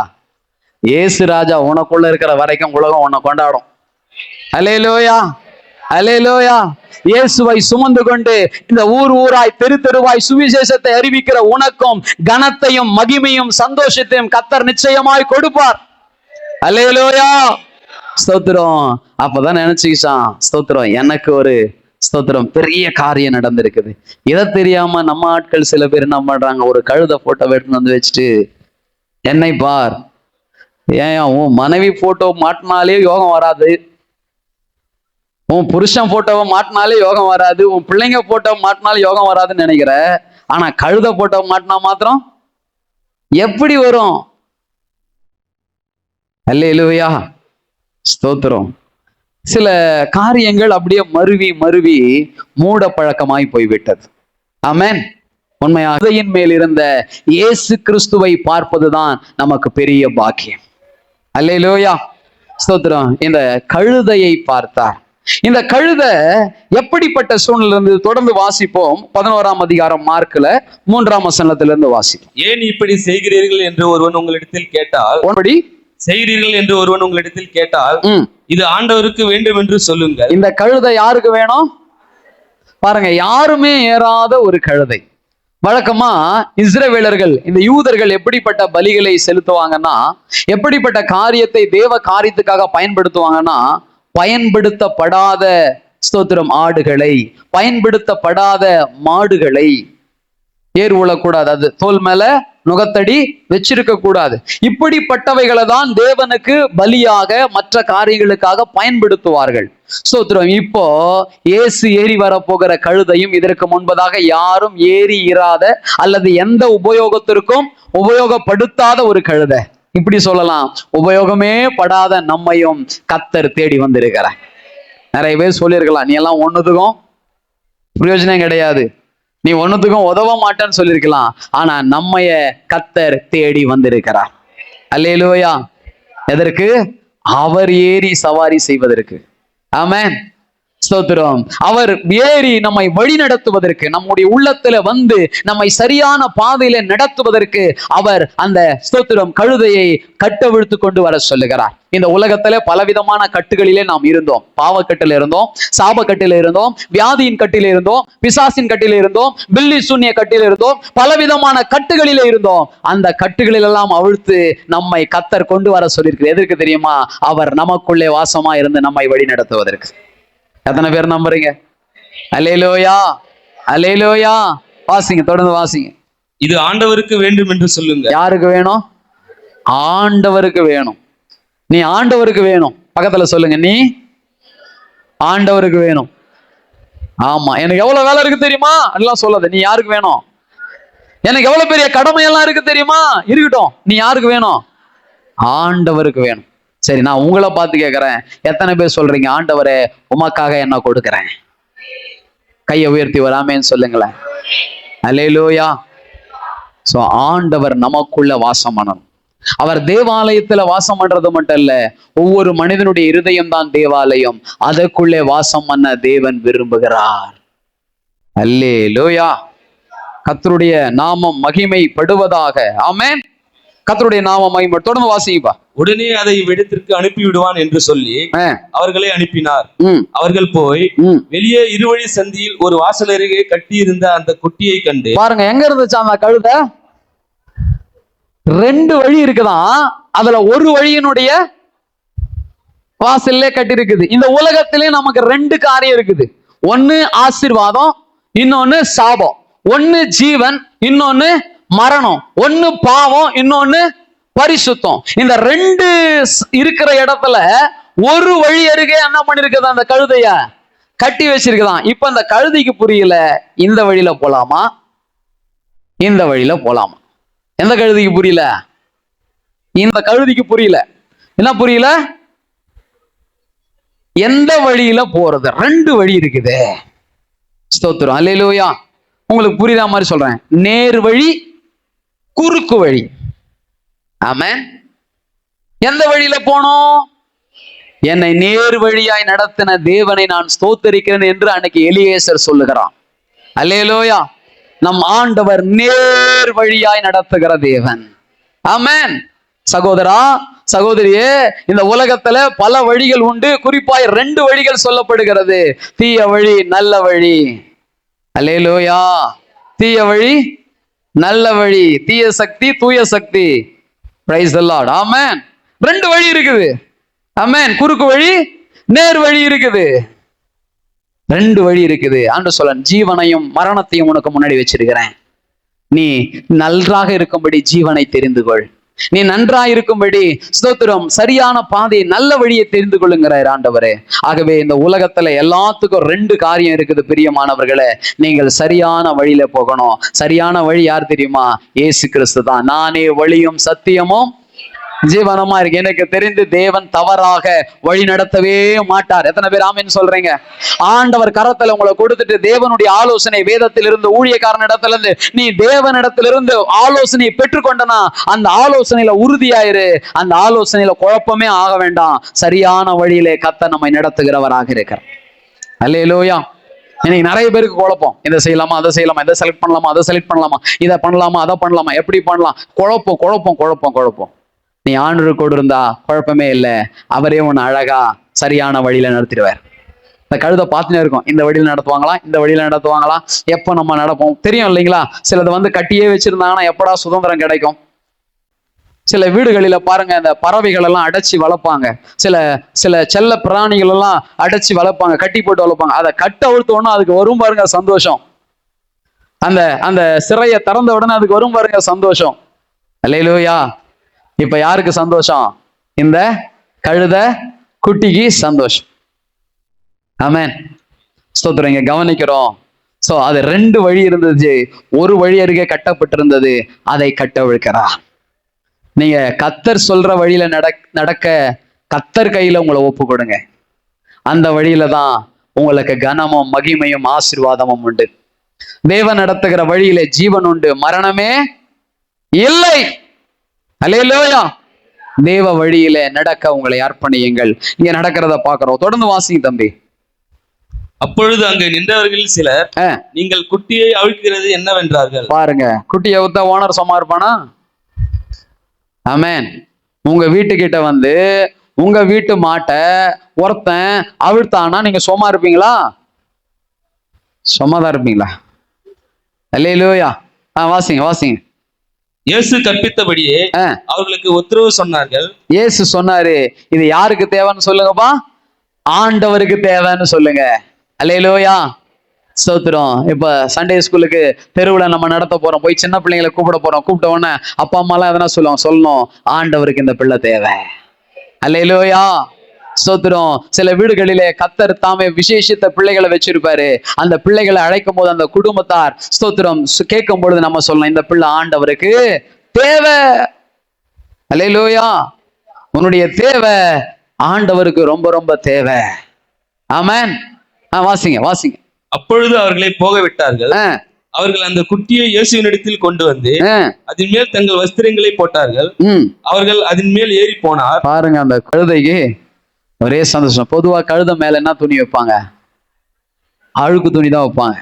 ஏசு ராஜா உனக்குள்ள இருக்கிற வரைக்கும் உலகம் உன்னை கொண்டாடும். அல்லேலூயா, அல்லேலூயா. இயேசுவை சுமந்து கொண்டு இந்த ஊராய் தெரு தெருவாய் சுவிசேஷத்தை அறிவிக்கிற உனக்கும் கனத்தையும் மகிமையும் சந்தோஷத்தையும் கர்த்தர் நிச்சயமாய் கொடுப்பார். அல்லேலூயா, ஸ்தோத்திரம். அப்பதான் நினைச்சுக்கிச்சான், ஸ்தோத்திரம், எனக்கு ஒரு ஸ்தோத்திரம் பெரிய காரியம் நடந்திருக்குது. இதை தெரியாம நம்ம ஆட்கள் சில பேர் என்ன பண்றாங்க, ஒரு கழுதை போட்டோ எடுத்துன்னு வந்து வச்சுட்டு, என்னை பார், ஏன் உன் மனைவி போட்டோ மாட்டினாலே யோகம் வராது, உன் புருஷன் போட்டோவை மாட்டினாலே யோகம் வராது, உன் பிள்ளைங்க போட்டோ மாட்டினாலும் யோகம் வராதுன்னு நினைக்கிற. ஆனா கழுதை போட்டோ மாட்டினா மாத்திரம் எப்படி வரும்? அல்லேலூயா, ஸ்தோத்திரம். சில காரியங்கள் அப்படியே மருவி மருவி மூட பழக்கமாய் போய்விட்டது. ஆமென். உண்மையாக மேல் இருந்த இயேசு கிறிஸ்துவை பார்ப்பதுதான் நமக்கு பெரிய பாக்கியம். அல்லேலூயா, ஸ்தோத்திரம். இந்த கழுதையை பார்த்தார். இந்த கழுதை எப்படிப்பட்ட சூழ்நிலை இருந்து தொடர்ந்து வாசிப்போம். 11ஆம் அதிகாரம் மார்க்ல 3ஆம் வசனத்திலிருந்து வாசிப்போம். ஏன் இப்படி செய்கிறீர்கள் என்று ஒருவன் உங்களிடத்தில் கேட்டால், செய்கிறீர்கள் என்று ஒருவன் உங்களிடத்தில் கேட்டால், இது ஆண்டவருக்கு வேண்டும் என்று சொல்லுங்கள். இந்த கழுதை யாருக்கு வேணும் பாருங்க, யாருமே ஏறாத ஒரு கழுதை. வழக்கமா இஸ்ரவேலர்கள், இந்த யூதர்கள் எப்படிப்பட்ட பலிகளை செலுத்துவாங்கன்னா, எப்படிப்பட்ட காரியத்தை தேவ காரியத்துக்காக பயன்படுத்துவாங்கன்னா, பயன்படுத்தப்படாத ஸ்தோத்திரம் ஆடுகளை, பயன்படுத்தப்படாத மாடுகளை ஏர் உழக்கூடாது, அது தோல் மேல நுகத்தடி வச்சிருக்க கூடாது. இப்படிப்பட்டவைகளை தான் தேவனுக்கு பலியாக மற்ற காரியங்களுக்காக பயன்படுத்துவார்கள். ஸ்தோத்திரம். இப்போ இயேசு ஏறி வரப்போகிற கழுதையும் இதற்கு முன்பதாக யாரும் ஏறி இராத அல்லது எந்த உபயோகத்திற்கும் உபயோகப்படுத்தாத ஒரு கழுதை. இப்படி சொல்லலாம், உபயோகமே படாத நம்மையும் கர்த்தர் தேடி வந்திருக்கிறார். நிறைய பேர் சொல்லியிருக்கலாம், நீ எல்லாம் ஒண்ணுத்துக்கும் பிரயோஜனம் கிடையாது, நீ ஒண்ணுத்துக்கும் உதவ மாட்டேன்னு சொல்லியிருக்கலாம். ஆனா நம்மைய கர்த்தர் தேடி வந்திருக்கிறார். அல்லேலூயா. எதற்கு? அவர் ஏறி சவாரி செய்வதற்கு. ஆமென். ஸ்தோத்திரம். அவர் ஏறி நம்மை வழி நடத்துவதற்கு, நம்முடைய உள்ளத்துல வந்து நம்மை சரியான பாதையில நடத்துவதற்கு அவர் அந்த ஸ்தோத்திரம் கழுதையை கட்டவிழ்த்து கொண்டு வர சொல்லுகிறார். இந்த உலகத்துல பலவிதமான கட்டுகளிலே நாம் இருந்தோம். பாவக்கட்டில இருந்தோம், சாபக்கட்டில இருந்தோம், வியாதியின் கட்டில இருந்தோம், பிசாசின் கட்டில இருந்தோம், பில்லி சூன்ய கட்டில இருந்தோம், பலவிதமான கட்டுகளில இருந்தோம். அந்த கட்டுகளிலெல்லாம் அவிழ்த்து நம்மை கத்தர் கொண்டு வர சொல்லியிருக்கிறார். எதற்கு தெரியுமா? அவர் நமக்குள்ளே வாசமா இருந்து நம்மை வழி நடத்துவதற்கு. எத்தனை பேர் நம்புறீங்க? அல்லேலூயா, அல்லேலூயா. வாசிங்க, தொடர்ந்து வாசிங்க. இது ஆண்டவருக்கு வேண்டும் என்று சொல்லுங்க. யாருக்கு வேணும்? ஆண்டவருக்கு வேணும். நீ ஆண்டவருக்கு வேணும். பக்கத்துல சொல்லுங்க, நீ ஆண்டவருக்கு வேணும். ஆமா, எனக்கு எவ்வளவு வேலை இருக்கு தெரியுமா எல்லாம் சொல்லாத. நீ யாருக்கு வேணும்? எனக்கு எவ்வளவு பெரிய கடமை எல்லாம் இருக்கு தெரியுமா? இருக்கட்டும். நீ யாருக்கு வேணும்? ஆண்டவருக்கு வேணும். சரி, நான் உங்களை பார்த்து கேட்கிறேன், எத்தனை பேர் சொல்றீங்க, ஆண்டவரே உமக்காக என்ன கொடுக்கிறேன்? கையை உயர்த்தி வராமேன்னு சொல்லுங்களேன். அல்லேலூயா. சோ ஆண்டவர் நமக்குள்ள வாசம் பண்ணணும். அவர் தேவாலயத்துல வாசம் பண்றது மட்டும் இல்ல, ஒவ்வொரு மனிதனுடைய இருதயம் தான் தேவாலயம். அதற்குள்ளே வாசம் பண்ண தேவன் விரும்புகிறார். அல்லேலூயா. கர்த்தருடைய நாமம் மகிமைப்படுவதாக. ஆமென். கர்த்தருடைய நாமம் மகிமை. தொடர்ந்து வாசிப்பா. உடனே அதை இவ்விடத்திற்கு அனுப்பி விடுவான் என்று சொல்லி அவர்களை அனுப்பினார். அவர்கள் போய் வெளியே இருவழி சந்தியில் ஒரு வாசல் அருகே கட்டியிருந்த அந்த குட்டியை கண்டு, பாருங்க எங்க இருந்துச்சு அந்த கழுதை? 2 வழி இருக்குதான், அதுல ஒரு வழியினுடைய வாசல்லே கட்டி இருக்குது. இந்த உலகத்திலே நமக்கு 2 காரியம் இருக்குது. ஒன்னு ஆசீர்வாதம், இன்னொன்னு சாபம். ஒன்னு ஜீவன், இன்னொன்னு மரணம். ஒன்னு பாவம், இன்னொன்னு பரிசுத்தம். இந்த 2 இருக்கிற இடத்துல ஒரு வழி அருகே என்ன பண்ணிருக்குது? அந்த கழுதைய கட்டி வச்சிருக்குதான். இப்ப அந்த கழுதைக்கு புரியல, இந்த வழியில போலாமா இந்த வழியில போலாமா? எந்த கழுதைக்கு புரியல? இந்த கழுதைக்கு புரியல. என்ன புரியல? எந்த வழியில போறது? 2 வழி இருக்குது. ஸ்தோத்திரம், அல்லேலூயா. உங்களுக்கு புரியுற மாதிரி சொல்றேன். நேர் வழி, குறுக்கு வழி. ஆமென். எந்த வழியில போனோம்? என்னை நேர் வழியாய் நடத்தின தேவனை நான் ஸ்தோத்தரிக்கிறேன் என்று அன்னைக்கு எலியேசர் சொல்லுகிறான். அல்லேலூயா. நம் ஆண்டவர் நேர் வழியாய் நடத்துகிற தேவன். ஆமென். சகோதரா, சகோதரியே, இந்த உலகத்துல பல வழிகள் உண்டு. குறிப்பாய் 2 வழிகள் சொல்லப்படுகிறது. தீய வழி, நல்ல வழி. அல்லேலூயா. தீய வழி, நல்ல வழி. தீய சக்தி, தூய சக்தி. Praise the Lord. ஆமென். 2 வழி இருக்குது. ஆமென். குறுக்கு வழி, நேர் வழி இருக்குது. 2 வழி இருக்குது. ஆண்டவர் சொல்ல, ஜீவனையும் மரணத்தையும் உனக்கு முன்னாடி வச்சிருக்கிறேன். நீ நன்றாக இருக்கும்படி ஜீவனை தெரிந்து கொள். நீ நன்றாக இருக்கும்படி ஸ்தோத்திரம் சரியான பாதையை, நல்ல வழியை தெரிந்து கொள்ளுங்கிறார் ஆண்டவரே. ஆகவே இந்த உலகத்துல எல்லாத்துக்கும் 2 காரியம் இருக்குது பிரியமானவர்களே. நீங்கள் சரியான வழியில போகணும். சரியான வழி யார் தெரியுமா? இயேசு கிறிஸ்து தான். நானே வழியும் சத்தியமும் ஜீவனமா இருக்கு. எனக்கு தெரிந்து தேவன் தவறாக வழி நடத்தவே மாட்டார். எத்தனை பேர் ஆமென் சொல்றீங்க? ஆண்டவர் கரத்துல உங்களை கொடுத்துட்டு தேவனுடைய ஆலோசனை, வேதத்திலிருந்து, ஊழியக்காரன் இடத்துல இருந்து, நீ தேவனிடத்திலிருந்து ஆலோசனை பெற்றுக்கொண்டனா அந்த ஆலோசனையில உறுதியாயிரு. அந்த ஆலோசனையில குழப்பமே ஆக வேண்டாம். சரியான வழியிலே கர்த்தர் நம்மை நடத்துகிறவராக இருக்கிறார். அல்லேலூயா. இன்னைக்கு நிறைய பேருக்கு குழப்பம். இதை செய்யலாமா, அதை செய்யலாமா, இதை செலக்ட் பண்ணலாமா, அதை செலக்ட் பண்ணலாமா, இதை பண்ணலாமா, அதை பண்ணலாமா, எப்படி பண்ணலாம்? குழப்பம் குழப்பம் குழப்பம் குழப்பம். நீ ஆண்டவர் கூட இருந்தா குழப்பமே இல்லை. அவரே உன்னை அழகா சரியான வழியில நடத்திடுவார். இந்த கழுதை பார்த்துனே இருக்கும். இந்த வழியில நடத்துவாங்களா, இந்த வழியில நடத்துவாங்களா, எப்போ நம்ம நடப்போம் தெரியும் இல்லைங்களா? சிலது வந்து கட்டியே வச்சிருந்தாங்கன்னா எப்படா சுதந்திரம் கிடைக்கும்? சில வீடுகளில பாருங்க, இந்த பறவைகள் எல்லாம் அடைச்சி வளர்ப்பாங்க. சில சில செல்ல பிராணிகள் எல்லாம் அடைச்சி வளர்ப்பாங்க, கட்டி போட்டு வளர்ப்பாங்க. அதை கட்ட அழுத்தோன்னா அதுக்கு வரும் பாருங்க சந்தோஷம். அந்த அந்த சிறையை திறந்த உடனே அதுக்கு வரும் பாருங்க சந்தோஷம். அல்லேலூயா. இப்ப யாருக்கு சந்தோஷம்? இந்த கழுத குட்டிக்கு சந்தோஷம். ஆமென். ஸ்தோத்திரம். இங்க கவனிக்கிறோம். சோ அது 2 வழி இருந்துச்சு. ஒரு வழி அருகே கட்டப்பட்டிருந்தது. அதை கட்டவிழ்க்கிறார். நீங்க கத்தர் சொல்ற வழியில நடக்க கத்தர் கையில உங்களை ஒப்பு கொடுங்க. அந்த வழியில தான் உங்களுக்கு கனமும் மகிமையும் ஆசீர்வாதமும் உண்டு. தேவன் நடத்துகிற வழியில ஜீவன் உண்டு, மரணமே இல்லை. அல்லேலூயா. தேவ வழியில நடக்க உங்களை அர்ப்பணியுங்கள். இங்க நடக்கிறத பாக்குறோம். தொடர்ந்து வாசிங்க தம்பி. அப்பொழுது அங்கு நின்றவர்களில் சிலர், நீங்கள் குட்டியை அவிழ்க்கிறது என்னவென்றார்கள். பாருங்க, குட்டியை அவுத்தா ஓனர் சும்மா இருப்பானா? ஆமென். உங்க வீட்டுக்கிட்ட வந்து உங்க வீட்டு மாட்டை ஒருத்தன் அவிழ்த்தானா நீங்க சும்மா இருப்பீங்களா? சும்மாதான் இருப்பீங்களா? அல்லேலூயா. வாசிங்க வாசிங்க. இயேசு கற்பித்தபடியே அவர்களுக்கு உத்தரவு சொன்னார்கள். இயேசு சொன்னாரு, இது யாருக்கு தேவைன்னு சொல்லுங்கப்பா? ஆண்டவருக்கு தேவைன்னு சொல்லுங்க. அல்லேலூயா. ஸ்தோத்திரம். இப்ப சண்டே ஸ்கூலுக்கு தெருவுல நம்ம நடத்த போறோம், போய் சின்ன பிள்ளைங்களை கூப்பிட போறோம். கூப்பிட்ட உடனே அப்பா அம்மா எல்லாம் எதனா சொல்லணும், ஆண்டவருக்கு இந்த பிள்ளை தேவை. அல்லேலூயா. ஸ்தோத்திரம். சில வீடுகளிலே கர்த்தர் தாமே விசேஷித்த பிள்ளைகளை வச்சிருப்பாரு. அந்த பிள்ளைகளை அழைக்கும் போது அந்த குடும்பத்தார் ஸ்தோத்திரம் கேட்கும் பொழுது நம்ம சொல்லணும், இந்த பிள்ளை ஆண்டவருக்கு தேவை. அல்லேலூயா. உன்னுடைய தேவை ஆண்டவருக்கு ரொம்ப ரொம்ப தேவை. ஆமென். வாசிங்க வாசிங்க. அப்பொழுது அவர்களை போக விட்டார்கள். அவர்கள் அந்த குட்டியை இயேசுவினிடத்தில் கொண்டு வந்து அதன் மேல் தங்கள் வஸ்திரங்களை போட்டார்கள். அவர்கள் அதன் மேல் ஏறி போனார். பாருங்க, அந்த கழுதைக்கு ஒரே சந்தோஷம். பொதுவா கழுதை மேல என்ன துணி வைப்பாங்க? அழுக்கு துணி தான் வைப்பாங்க.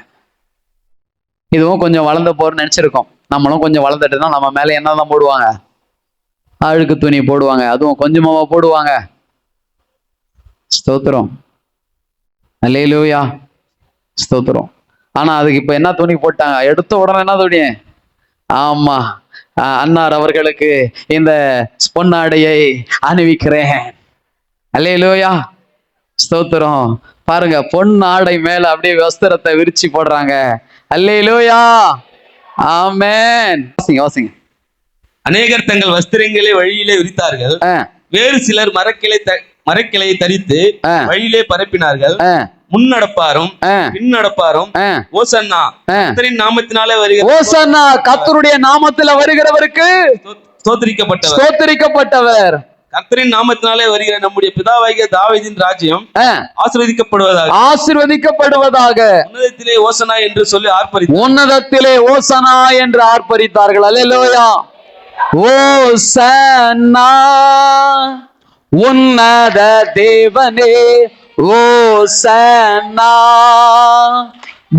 இதுவும் கொஞ்சம் வளர்ந்த போறன்னு நினைச்சிருக்கோம். நம்மளும் கொஞ்சம் வளர்ந்துட்டு தான் நம்ம மேல என்னதான் போடுவாங்க? அழுக்கு துணி போடுவாங்க. அதுவும் கொஞ்சமாவா போடுவாங்க? ஸ்தோத்திரம். அல்லேலூயா. ஸ்தோத்திரம். ஆனா அதுக்கு இப்ப என்ன துணி போட்டாங்க? எடுத்த உடனே என்ன துணி? ஆமா, அன்னார் அவர்களுக்கு இந்த பொன்னாடையை அணிவிக்கிறேன். அல்லேலூயா. ஸ்தோத்திரம். பாருங்க, பொன்னாடை மேல அப்படியே வஸ்திரத்தை விரிச்சு போடுறாங்க. அல்லேலூயா. ஆமென். வாசிங்க வாசிங்க. அநேகர் தங்கள் வஸ்திரங்களை வழியிலே விரித்தார்கள். வேறு சிலர் மரக்கிளையை தரித்து வழியிலே பரப்பினார்கள். முன்னடப்பாரும் பின்னடப்பாரும் ஓசன்னா கர்த்தரின் நாமத்தினாலே வருகிற ஓசன்னா கர்த்தருடைய நாமத்தில வருகிறவருக்கு ஸ்தோத்திரிக்கப்பட்டவர். கர்த்தரின் நாமத்தினாலே வருகிற நம்முடைய பிதாவாகிய தாவீதின் ராஜ்யம் ஆசீர்வதிக்கப்படுவதாக ஆசீர்வதிக்கப்படுவதாக உன்னதத்திலே ஓசனா என்று சொல்லி ஆர்ப்பரித்தார்கள். உன்னதத்திலே ஓசனா என்று ஆர்ப்பரித்தார்கள். அல்லேலூயா. ஓசன்னா உன்னத தேவனே ஓசன்னா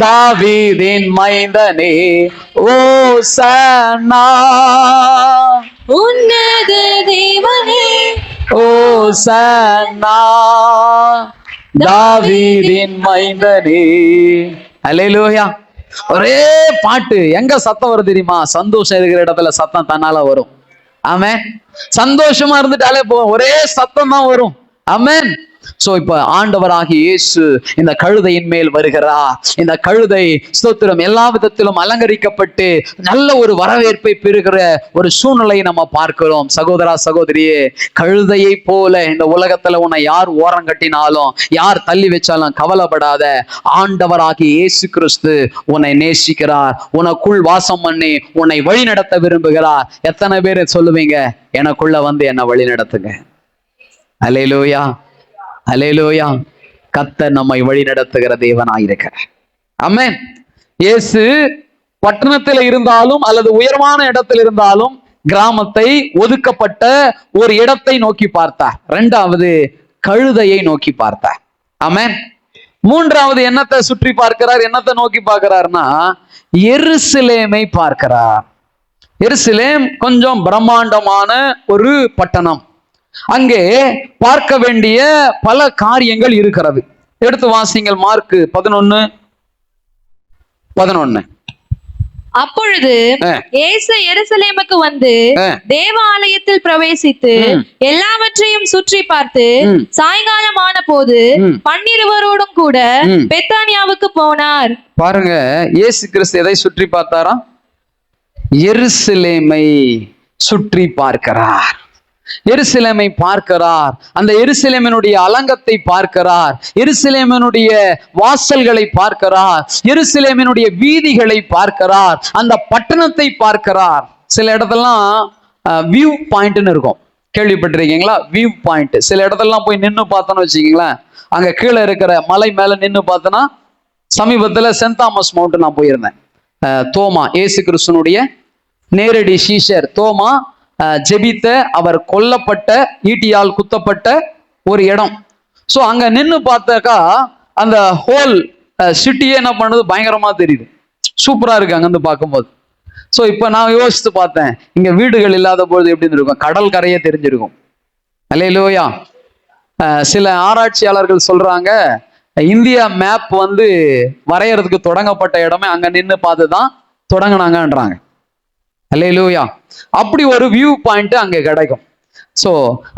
தாவீதின் மைந்தனே ஓசன்னா உன்னத தேவனே ஓசன்னா தாவீதின் மைந்தனே. அல்லேலூயா. ஒரே பாட்டு. எங்க சத்தம் வரும் தெரியுமா? சந்தோஷம் இருக்கிற இடத்துல சத்தம் தன்னால வரும். ஆமென். சந்தோஷமா இருந்துட்டாலே போதும், ஒரே சத்தம் தான் வரும். ஆமென். சோ இப்ப ஆண்டவராகிய இயேசு இந்த கழுதையின் மேல் வருகிறார். இந்த கழுதை ஸ்தோத்திரம் எல்லா விதத்திலும் அலங்கரிக்கப்பட்டு நல்ல ஒரு வரவேற்பை பெறுகிற ஒரு சூழ்நிலையை நம்ம பார்க்கிறோம். சகோதரா சகோதரியே, கழுதையை போல இந்த உலகத்துல உன்னை யார் ஓரம் கட்டினாலும் யார் தள்ளி வச்சாலும் கவலைப்படாத. ஆண்டவராகிய இயேசு கிறிஸ்து உன்னை நேசிக்கிறார். உனக்குள் வாசம் பண்ணி உன்னை வழி நடத்த விரும்புகிறார். எத்தனை பேர் சொல்லுவீங்க, எனக்குள்ள வந்து என்ன வழி நடத்துங்க? அல்லேலூயா. அல்லேலூயா. கர்த்தர் நம்மை வழி நடத்துகிற தேவனாயிருக்கிறார். ஆமென். இயேசு பட்டணத்தில் இருந்தாலும் அல்லது உயர்வான இடத்தில் இருந்தாலும் கிராமத்தை, ஒதுக்கப்பட்ட ஒரு இடத்தை நோக்கி பார்த்தார். இரண்டாவது கழுதையை நோக்கி பார்த்தார். ஆமென். மூன்றாவது என்னத்தை சுற்றி பார்க்கிறார்? என்னத்தை நோக்கி பார்க்கிறார்னா எருசலேமை பார்க்கிறார். எருசலேம் கொஞ்சம் பிரம்மாண்டமான ஒரு பட்டணம். அங்கே பார்க்க வேண்டிய பல காரியங்கள் இருக்கிறது. எடுத்து வாசிங்கள். மார்க் 11:11. அப்பொழுது இயேசு எருசலேமுக்கு வந்து தேவாலயத்தில் பிரவேசித்து எல்லாவற்றையும் சுற்றி பார்த்து சாயங்காலமான போது 12 கூட பெத்தானியாவுக்கு போனார். பாருங்க, இயேசு கிறிஸ்து எதை சுற்றி பார்த்தாரா? எருசலேமை சுற்றி பார்க்கிறார். எருசலேமை பார்க்கிறார். அந்த எருசலேமினுடைய அலங்கத்தை பார்க்கிறார். எருசலேமினுடைய வாசல்களை பார்க்கிறார். எருசலேமினுடைய வீதிகளை பார்க்கிறார். அந்த பட்டணத்தை பார்க்கிறார். சில இடத்தெல்லாம் வியூ பாயிண்ட்னு இருக்கும், கேள்விப்பட்டிருக்கீங்களா? View point. சில இடத்தெல்லாம் போய் நின்று பார்த்தோன்னு வச்சுக்கீங்களேன், அங்க கீழே இருக்கிற மலை மேல நின்று பார்த்தோன்னா, சமீபத்துல சென்ட் தாமஸ் மவுண்ட் நான் போயிருந்தேன். தோமா, இயேசு கிறிஸ்துனுடைய நேரடி சீஷர் தோமா ஜெபித்த, அவர் கொல்லப்பட்ட, ஈட்டியால் குத்தப்பட்ட ஒரு இடம். சோ அங்க நின்று பார்த்தாக்கா அந்த ஹோல் சிட்டியே என்ன பண்ணுது, பயங்கரமா தெரியுது, சூப்பரா இருக்கு அங்கிருந்து பார்க்கும்போது. ஸோ இப்போ நான் யோசித்து பார்த்தேன், இங்க வீடுகள் இல்லாத பொழுது எப்படி இருக்கும், கடல் கரையே தெரிஞ்சிருக்கும். அல்லேலூயா. சில ஆராய்ச்சியாளர்கள் சொல்றாங்க, இந்தியா மேப் வந்து வரையறதுக்கு தொடங்கப்பட்ட இடமே அங்க நின்று பார்த்து தான் தொடங்கினாங்கன்றாங்க. அல்லேலூயா. அப்படி ஒரு வியூ பாயிண்ட் அங்க கிடைக்கும். ஸோ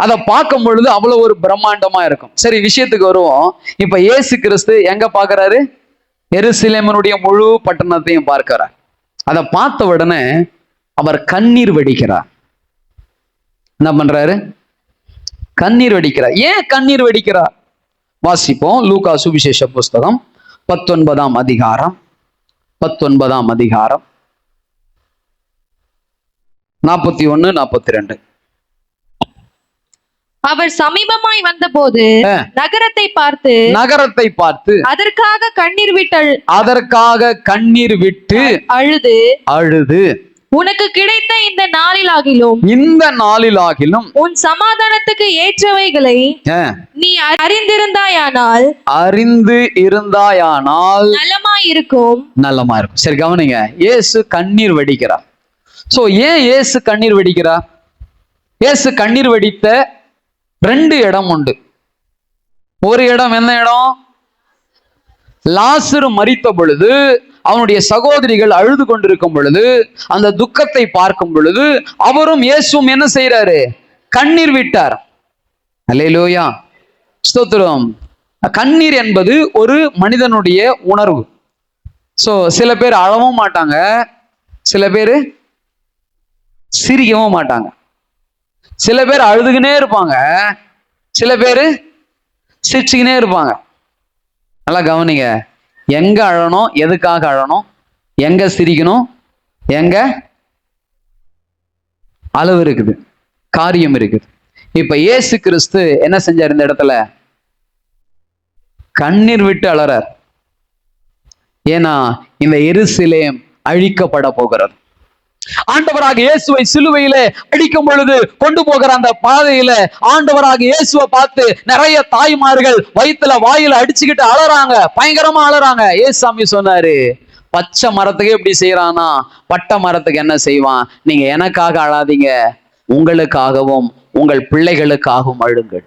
அதை பார்க்கும் பொழுது அவ்வளவு ஒரு பிரம்மாண்டமா இருக்கும். சரி, விஷயத்துக்கு வருவோம். இப்ப இயேசு கிறிஸ்து எங்க பார்க்கிறாரு? எருசலேமினுடைய முழு பட்டணத்தையும் பார்க்கிறார். அதை பார்த்த உடனே அவர் கண்ணீர் வடிக்கிறார். என்ன பண்றாரு? கண்ணீர் வடிக்கிறார். ஏன் கண்ணீர் வடிக்கிறார்? வாசிப்போம். லூக்கா சுவிசேஷ புஸ்தகம் 19ஆம் அதிகாரம் 41, 42. அவர் சமீபமாய் வந்தபோது நகரத்தை பார்த்து அதற்காக கண்ணீர் விட்டு அழுது உனக்கு கிடைத்த இந்த நாளிலாகிலும் உன் சமாதானத்துக்கு ஏற்றவைகளை நீ அறிந்து இருந்தாயானால் நலமாயிருக்கும். சரி, கவனிங்க. இயேசு கண்ணீர் வடிக்கிறார். சோ ஏன் இயேசு கண்ணீர் வடிக்கிறார்? இயேசு கண்ணீர் வடித்த 2 இடம் உண்டு. ஒரு இடம் என்ன இடம்? லாசரு மரித்த பொழுது அவனுடைய சகோதரிகள் அழுது கொண்டிருக்கும் பொழுது, அந்த துக்கத்தை பார்க்கும் பொழுது அவரும் இயேசுவும் என்ன செய்யறாரு? கண்ணீர் விட்டார். அல்லேலூயா, ஸ்தோத்திரம். கண்ணீர் என்பது ஒரு மனிதனுடைய உணர்வு. சோ சில பேர் அழவும் மாட்டாங்க, சில பேர் சிரிக்கவும் மாட்டாங்க, சில பேர் அழுதுகினே இருப்பாங்க, சில பேர் சிரிச்சுக்கினே இருப்பாங்க. நல்லா கவனிங்க. எங்க அழணும், எதுக்காக அழணும், எங்க சிரிக்கணும், எங்க அளவு இருக்குது, காரியம் இருக்குது. இப்ப இயேசு கிறிஸ்து என்ன செஞ்சார்? இந்த இடத்துல கண்ணீர் விட்டு அழறார். ஏன்னா இந்த எருசலேம் அழிக்கப்பட போகிறது. ஆண்டவராக இயேசுவை சிலுவையிலே அடிக்கும் பொழுது கொண்டு போகிற அந்த பாதையில ஆண்டவராக இயேசுவை பார்த்து நிறைய தாய்மார்கள் வயிற்றுல வாயில அடிச்சுக்கிட்டு அழறாங்க, பயங்கரமா அழறாங்க. ஏசாமி சொன்னாரு, பச்சை மரத்துக்கு எப்படி செய்யறானா பட்டை மரத்துக்கு என்ன செய்வான்? நீங்க எனக்காக அழாதீங்க, உங்களுக்காகவும் உங்கள் பிள்ளைகளுக்காகவும் அழுங்கள்.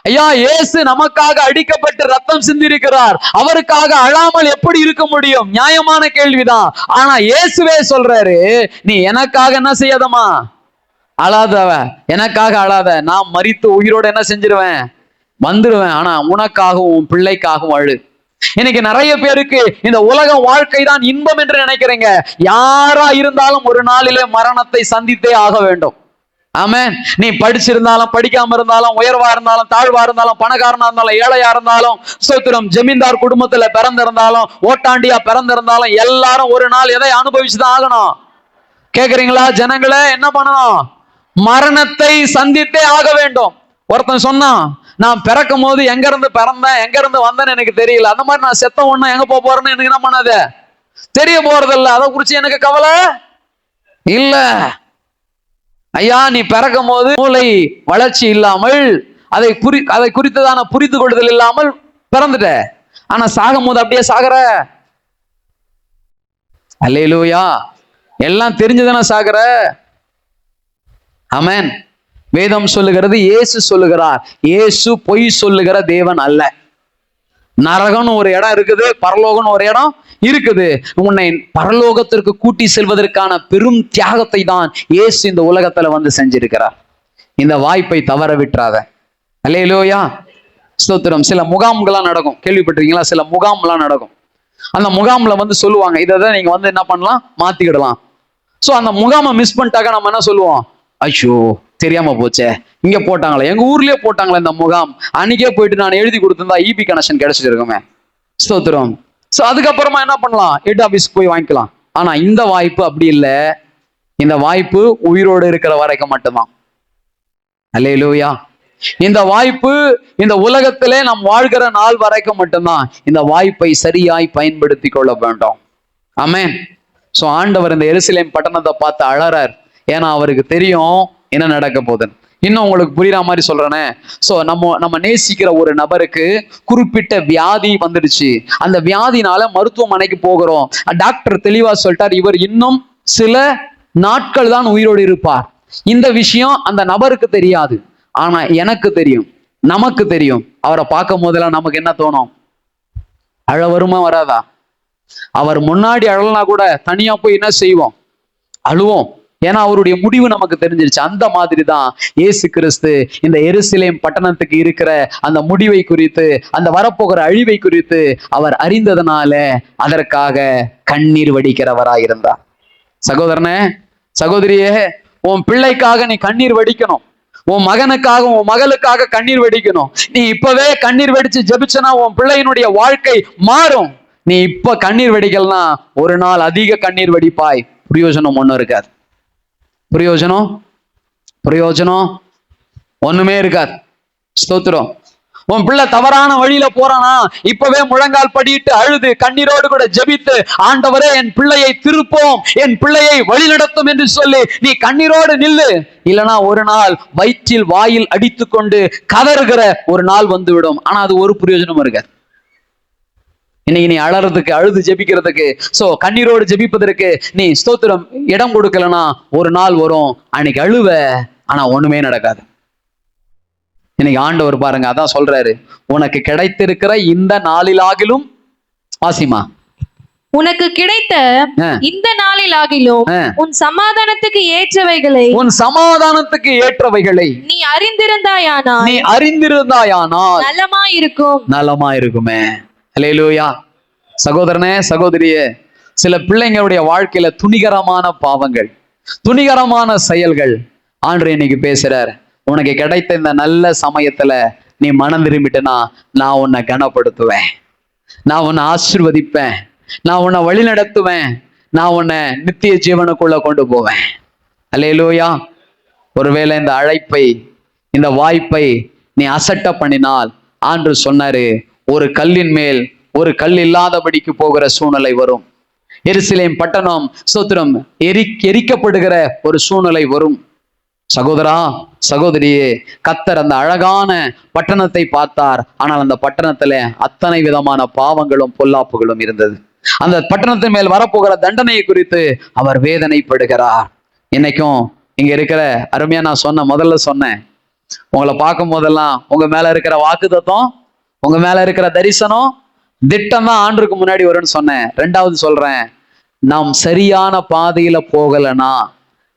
ஐயா, இயேசு நமக்காக அடிக்கப்பட்டு ரத்தம் சிந்திருக்கிறார். அவருக்காக அழாமல் எப்படி இருக்க முடியும்? நியாயமான கேள்விதான். ஆனா இயேசுவே சொல்றாரு, நீ எனக்காக என்ன செய்யாதமா, அழாதவ, எனக்காக அழாத, நான் மரித்து உயிரோட என்ன செஞ்சிருவேன், வந்துடுவேன். ஆனா உனக்காகவும் உன் பிள்ளைக்காகவும் அழு. இன்னைக்கு நிறைய பேருக்கு இந்த உலக வாழ்க்கை தான் இன்பம் என்று நினைக்கிறீங்க. யாரா இருந்தாலும் ஒரு நாளிலே மரணத்தை சந்தித்தே ஆக வேண்டும். ஆமென். நீ படிச்சிருந்தாலும் படிக்காம இருந்தாலும், உயர்வா இருந்தாலும் தாழ்வா இருந்தாலும், பணக்காரனா இருந்தாலும் ஏழையா இருந்தாலும், ஸ்தோத்திரம், ஜமீன்தார் குடும்பத்துல பிறந்திருந்தாலும் ஓட்டாண்டியா பிறந்திருந்தாலும், எல்லாரும் ஒரு நாள் எதை அனுபவிச்சுதான் ஆகணும். கேக்குறீங்களா ஜனங்களே? என்ன பண்ணணும்? மரணத்தை சந்தித்தே ஆக வேண்டும். ஒருத்தன் சொன்னான், நான் பிறக்கும் போது எங்க இருந்து பிறந்தேன், எங்க இருந்து வந்தேன்னு எனக்கு தெரியல. அந்த மாதிரி நான் செத்த ஒண்ணு எங்க போறேன்னு எனக்கு என்ன பண்ணாத, தெரிய போறதில்ல. அதை குறிச்சு எனக்கு கவலை இல்ல. ஐயா, நீ பிறக்கும் போது மூளை வளர்ச்சி இல்லாமல், அதை குறித்ததான புரிந்து கொள்ளுதல் இல்லாமல் பிறந்துட்ட. ஆனா சாகும் போது அப்படியே சாகுற. அல்லேலூயா. எல்லாம் தெரிஞ்சுதானே சாகுற. ஆமென். வேதம் சொல்லுகிறது, இயேசு சொல்லுகிறார், இயேசு பொய் சொல்லுகிற தேவன் அல்ல. நரகம்னு ஒரு இடம் இருக்குது, பரலோகம்னு ஒரு இடம் இருக்குது. உன்னை பரலோகத்திற்கு கூட்டி செல்வதற்கான பெரும் தியாகத்தை தான் இயேசு இந்த உலகத்துல வந்து செஞ்சிருக்கிறார். இந்த வாய்ப்பை தவற விட்டுறாத. அல்லேலூயா, ஸ்தோத்திரம். சில முகாம்கள்லாம் நடக்கும், கேள்விப்பட்டிருக்கீங்களா? சில முகாம்லாம் நடக்கும். அந்த முகாம்ல வந்து சொல்லுவாங்க, இதை நீங்க வந்து என்ன பண்ணலாம், மாத்திக்கிடலாம். சோ அந்த முகாமை மிஸ் பண்ணிட்டாக்க நம்ம என்ன சொல்லுவோம்? ஐயோ, தெரியாம போச்சே, இங்க போட்டாங்களே, எங்க ஊர்லயே போட்டாங்களே இந்த முகாம், அன்னைக்கே போயிட்டு நான் எழுதி கொடுத்திருந்தா இபி கனெக்ஷன் கிடைச்சிருக்குமே. ஸ்தோத்திரம். சோ அதுக்கப்புறமா என்ன பண்ணலாம், ஹெட் ஆபீஸ்க்கு போய் வாங்கிக்கலாம். ஆனா இந்த வாய்ப்பு அப்படி இல்லை. இந்த வாய்ப்பு உயிரோடு இருக்கிற வரைக்கும் மட்டும்தான். அல்லேலூயா. இந்த வாய்ப்பு இந்த உலகத்திலே நாம் வாழ்கிற நாள் வரைக்கும் மட்டும்தான். இந்த வாய்ப்பை சரியாய் பயன்படுத்தி கொள்ள வேண்டும். ஆமென். சோ ஆண்டவர் இந்த எருசலேம் பட்டணத்தை பார்த்து அழறார். ஏன்னா அவருக்கு தெரியும் என்ன நடக்க போகுதுன்னு. இன்னும் உங்களுக்கு புரியுற மாதிரி சொல்றேனே. சோ நம்ம நேசிக்கிற ஒரு நபருக்கு குறிப்பிட்ட வியாதி வந்துடுச்சு. அந்த வியாதினால மருத்துவமனைக்கு போகிறோம். டாக்டர் தெளிவா சொல்லிட்டார், இவர் இன்னும் சில நாட்கள் தான் உயிரோடு இருப்பார். இந்த விஷயம் அந்த நபருக்கு தெரியாது, ஆனா எனக்கு தெரியும், நமக்கு தெரியும். அவரை பார்க்கும் போதெல்லாம் நமக்கு என்ன தோணும்? அழ வருமா வராதா? அவர் முன்னாடி அழலனா கூட தனியா போய் என்ன செய்வோம்? அழுவோம். ஏன்னா அவருடைய முடிவு நமக்கு தெரிஞ்சிருச்சு. அந்த மாதிரி தான் இயேசு கிறிஸ்து இந்த எருசலேம் பட்டணத்துக்கு இருக்கிற அந்த முடிவை குறித்து, அந்த வரப்போகிற அழிவை குறித்து அவர் அறிந்ததனால அதற்காக கண்ணீர் வடிக்கிறவராயிருந்தார். சகோதரனே, சகோதரியே, உன் பிள்ளைக்காக நீ கண்ணீர் வடிக்கணும். உன் மகனுக்காக, உன் மகளுக்காக கண்ணீர் வடிக்கணும். நீ இப்பவே கண்ணீர் வெடிச்சு ஜெபிச்சனா உன் பிள்ளையினுடைய வாழ்க்கை மாறும். நீ இப்ப கண்ணீர் வெடிக்கலனா ஒரு நாள் அதிக கண்ணீர் வெடிப்பாய். பிரயோஜனம் ஒண்ணும் இருக்காது. பிரயோஜனம் ஒண்ணுமே இருக்காது. ஸ்தோத்திரம். உன் பிள்ளை தவறான வழியில போறானா, இப்பவே முழங்கால் படிட்டு அழுது கண்ணீரோடு கூட ஜெபித்து, ஆண்டவரே என் பிள்ளையை திருப்போம், என் பிள்ளையை வழி நடத்தும் என்று சொல்லி நீ கண்ணீரோடு நில்லு. இல்லனா ஒரு நாள் வயிற்றில் வாயில் அடித்து கொண்டு கதறுகிற ஒரு நாள் வந்துவிடும். ஆனா அது ஒரு பிரயோஜனம் இருக்காது. இன்னைக்கு நீ அழறதுக்கு, அழுது ஜெபிக்கிறதுக்கு, சோ கண்ணீரோடு ஜெபிப்பதற்கு நீ ஸ்தோத்திரம் இடம் கொடுக்கலனா ஒரு நாள் வரும், அன்னைக்கு அழுவ, ஆனா ஒண்ணுமே நடக்காது. இன்னைக்கு ஆண்டவர் பாருங்க, அதான் சொல்றாரு, உனக்கு கிடைத்திருக்கிற இந்த நாளிலாகிலும், வாசிமா, உனக்கு கிடைத்த இந்த நாளிலாகிலும் உன் சமாதானத்துக்கு ஏற்றவைகளை நீ அறிந்திருந்தாயானால் நலமாயிருக்குமே. அல்லேலூயா. சகோதரனே, சகோதரியே, சில பிள்ளைங்களுடைய வாழ்க்கையில துணிகரமான பாவங்கள், துணிகரமான செயல்கள். ஆண்டவர் இன்னைக்கு பேசுறார், உனக்கு கிடைத்த இந்த நல்ல சமயத்துல நீ மனம் திரும்பிட்டனா நான் உன்னை கனப்படுத்துவேன், நான் உன்னை ஆசீர்வதிப்பேன், நான் உன்னை வழி நடத்துவேன், நான் உன்னை நித்திய ஜீவனுக்குள்ள கொண்டு போவேன். அல்லேலூயா. ஒருவேளை இந்த அழைப்பை, இந்த வாய்ப்பை நீ அசட்ட பண்ணினால், ஆண்டவர் சொன்னாரு, ஒரு கல்லின் மேல் ஒரு கல் இல்லாதபடிக்கு போகிற சூழ்நிலை வரும். எருசலேம் பட்டணம் ஸ்தோத்திரம் எரிக்கப்படுகிற ஒரு சூழ்நிலை வரும். சகோதரா, சகோதரியே, கர்த்தர் அந்த அழகான பட்டணத்தை பார்த்தார். ஆனால் அந்த பட்டணத்துல அத்தனை விதமான பாவங்களும் பொல்லாப்புகளும் இருந்தது. அந்த பட்டணத்தின் மேல் வரப்போகிற தண்டனையை குறித்து அவர் வேதனைப்படுகிறார். இன்னைக்கும் இங்க இருக்கிற அருமையா, நான் முதல்ல சொன்னேன், உங்களை பார்க்கும் போதெல்லாம் உங்க மேல இருக்கிற வாக்குத்தத்தம், உங்க மேல இருக்கிற தரிசனம், திட்டம் தான் ஆண்டுக்கு முன்னாடி வரும்னு சொன்னேன். ரெண்டாவது சொல்றேன், நாம் சரியான பாதையில போகலனா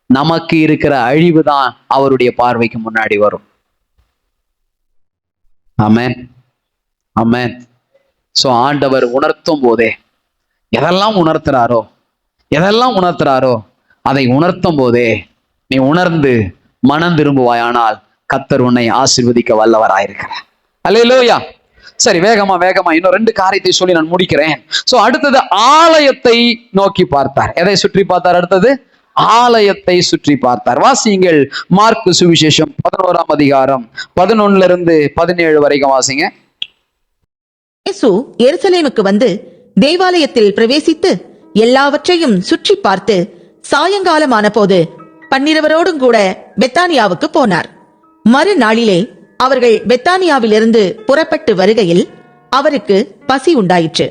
நமக்கு இருக்கிற அழிவு தான் அவருடைய பார்வைக்கு முன்னாடி வரும். ஆமென், ஆமென். சோ ஆண்டவர் உணர்த்தும் போதே, எதெல்லாம் உணர்த்துறாரோ அதை உணர்த்தும் போதே நீ உணர்ந்து மனம் திரும்புவாயானால் கர்த்தர் உன்னை ஆசீர்வதிக்க வல்லவராயிருக்கிறார். அல்லேலூயா. சரி, வேகமா இன்னும் 2 காரியத்தை சொல்லி நான் முடிக்கிறேன். சோ அடுத்தது ஆலயத்தை நோக்கி பார்த்தார். எதை சுற்றி பார்த்தார்? அடுத்தது ஆலயத்தை சுற்றி பார்த்தார். வாசியுங்கள், மார்க்கு சுவிசேஷம் 11ஆம் அதிகாரம் 11-17 வரைக்கும் வாசிங்க. இயேசு எருசலேமுக்கு வந்து தேவாலயத்தில் பிரவேசித்து எல்லாவற்றையும் சுற்றி பார்த்து சாயங்காலமான போது 12 கூட பெத்தானியாவுக்கு போனார். மறுநாளிலே அவர்கள் பெத்தானியாவிலிருந்து புறப்பட்டு வருகையில் அவருக்கு பசி உண்டாயிற்று.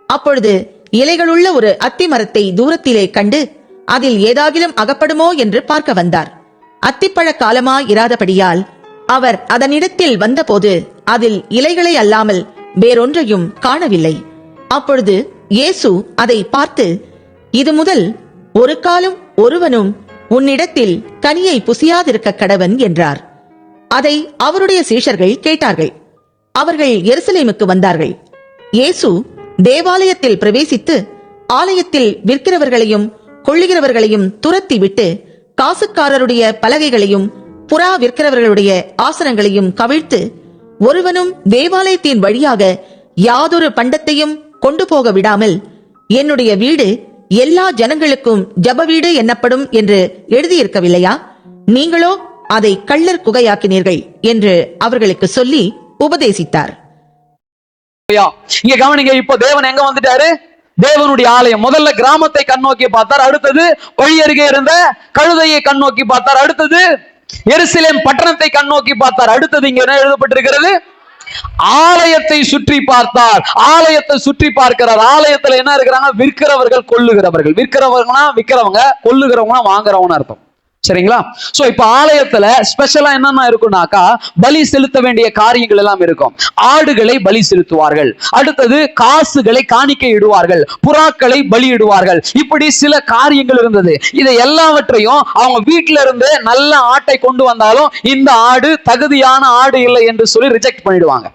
அப்பொழுது இலைகளுள்ள ஒரு அத்தி மரத்தை தூரத்திலே கண்டு அதில் ஏதாகிலும் அகப்படுமோ என்று பார்க்க வந்தார். அத்திப்பழ காலமாய் இராதபடியால் அவர் அதனிடத்தில் வந்தபோது அதில் இலைகளை அல்லாமல் வேறொன்றையும் காணவில்லை. அப்பொழுது இயேசு அதை பார்த்து, இது முதல் ஒரு காலம் ஒருவனும் உன்னிடத்தில் கனியை புசியாதிருக்க கடவன் என்றார். அதை அவருடைய சீஷர்கள் கேட்டார்கள். அவர்கள் எருசலேமுக்கு வந்தார்கள். இயேசு தேவாலயத்தில் பிரவேசித்து ஆலயத்தில் விற்கிறவர்களையும் கொள்ளுகிறவர்களையும் துரத்தி விட்டு காசுக்காரருடைய பலகைகளையும் புறா விற்கிறவர்களுடைய ஆசனங்களையும் கவிழ்த்து, ஒருவனும் தேவாலயத்தின் வழியாக யாதொரு பண்டத்தையும் கொண்டு போக விடாமல், என்னுடைய வீடு எல்லா ஜனங்களுக்கும் ஜப வீடு என்னப்படும் என்று எழுதியிருக்கவில்லையா? நீங்களோ அதை கள்ளர் குகையாக்கினீர்கள் என்று அவர்களுக்கு சொல்லி உபதேசித்தார். இங்க கவனிங்க, இப்ப தேவன் எங்க வந்துட்டாரு? தேவனுடைய ஆலயம். முதல்ல கிராமத்தை கண்ணோக்கி பார்த்தார், அடுத்தது வழி அருகே இருந்த கழுதையை கண்ணோக்கி பார்த்தார், அடுத்தது எருசலேம் பட்டணத்தை கண்ணோக்கி பார்த்தார். அடுத்தது இங்க என்ன எழுதப்பட்டிருக்கிறது? ஆலயத்தை சுற்றி பார்த்தார். ஆலயத்தை சுற்றி பார்க்கிறார். ஆலயத்துல என்ன இருக்கிறாங்க? விற்கிறவர்கள் கொள்ளுகிறவர்கள். விற்கிறவங்கன்னா விற்கிறவங்க, கொள்ளுகிறவங்க வாங்குறவங்க அர்த்தம். சரிங்களா? சோ இப்ப ஆலயத்துல ஸ்பெஷலா என்னென்ன இருக்கும்னாக்கா, பலி செலுத்த வேண்டிய காரியங்கள் எல்லாம் இருக்கும். ஆடுகளை பலி செலுத்துவார்கள். அடுத்தது காசுகளை காணிக்கை இடுவார்கள். புறாக்களை பலியிடுவார்கள். இப்படி சில காரியங்கள் இருந்தது. இதை எல்லாவற்றையும் அவங்க வீட்டில இருந்து நல்ல ஆட்டை கொண்டு வந்தாலும் இந்த ஆடு தகுதியான ஆடு இல்லை என்று சொல்லி ரிஜெக்ட் பண்ணிடுவாங்க.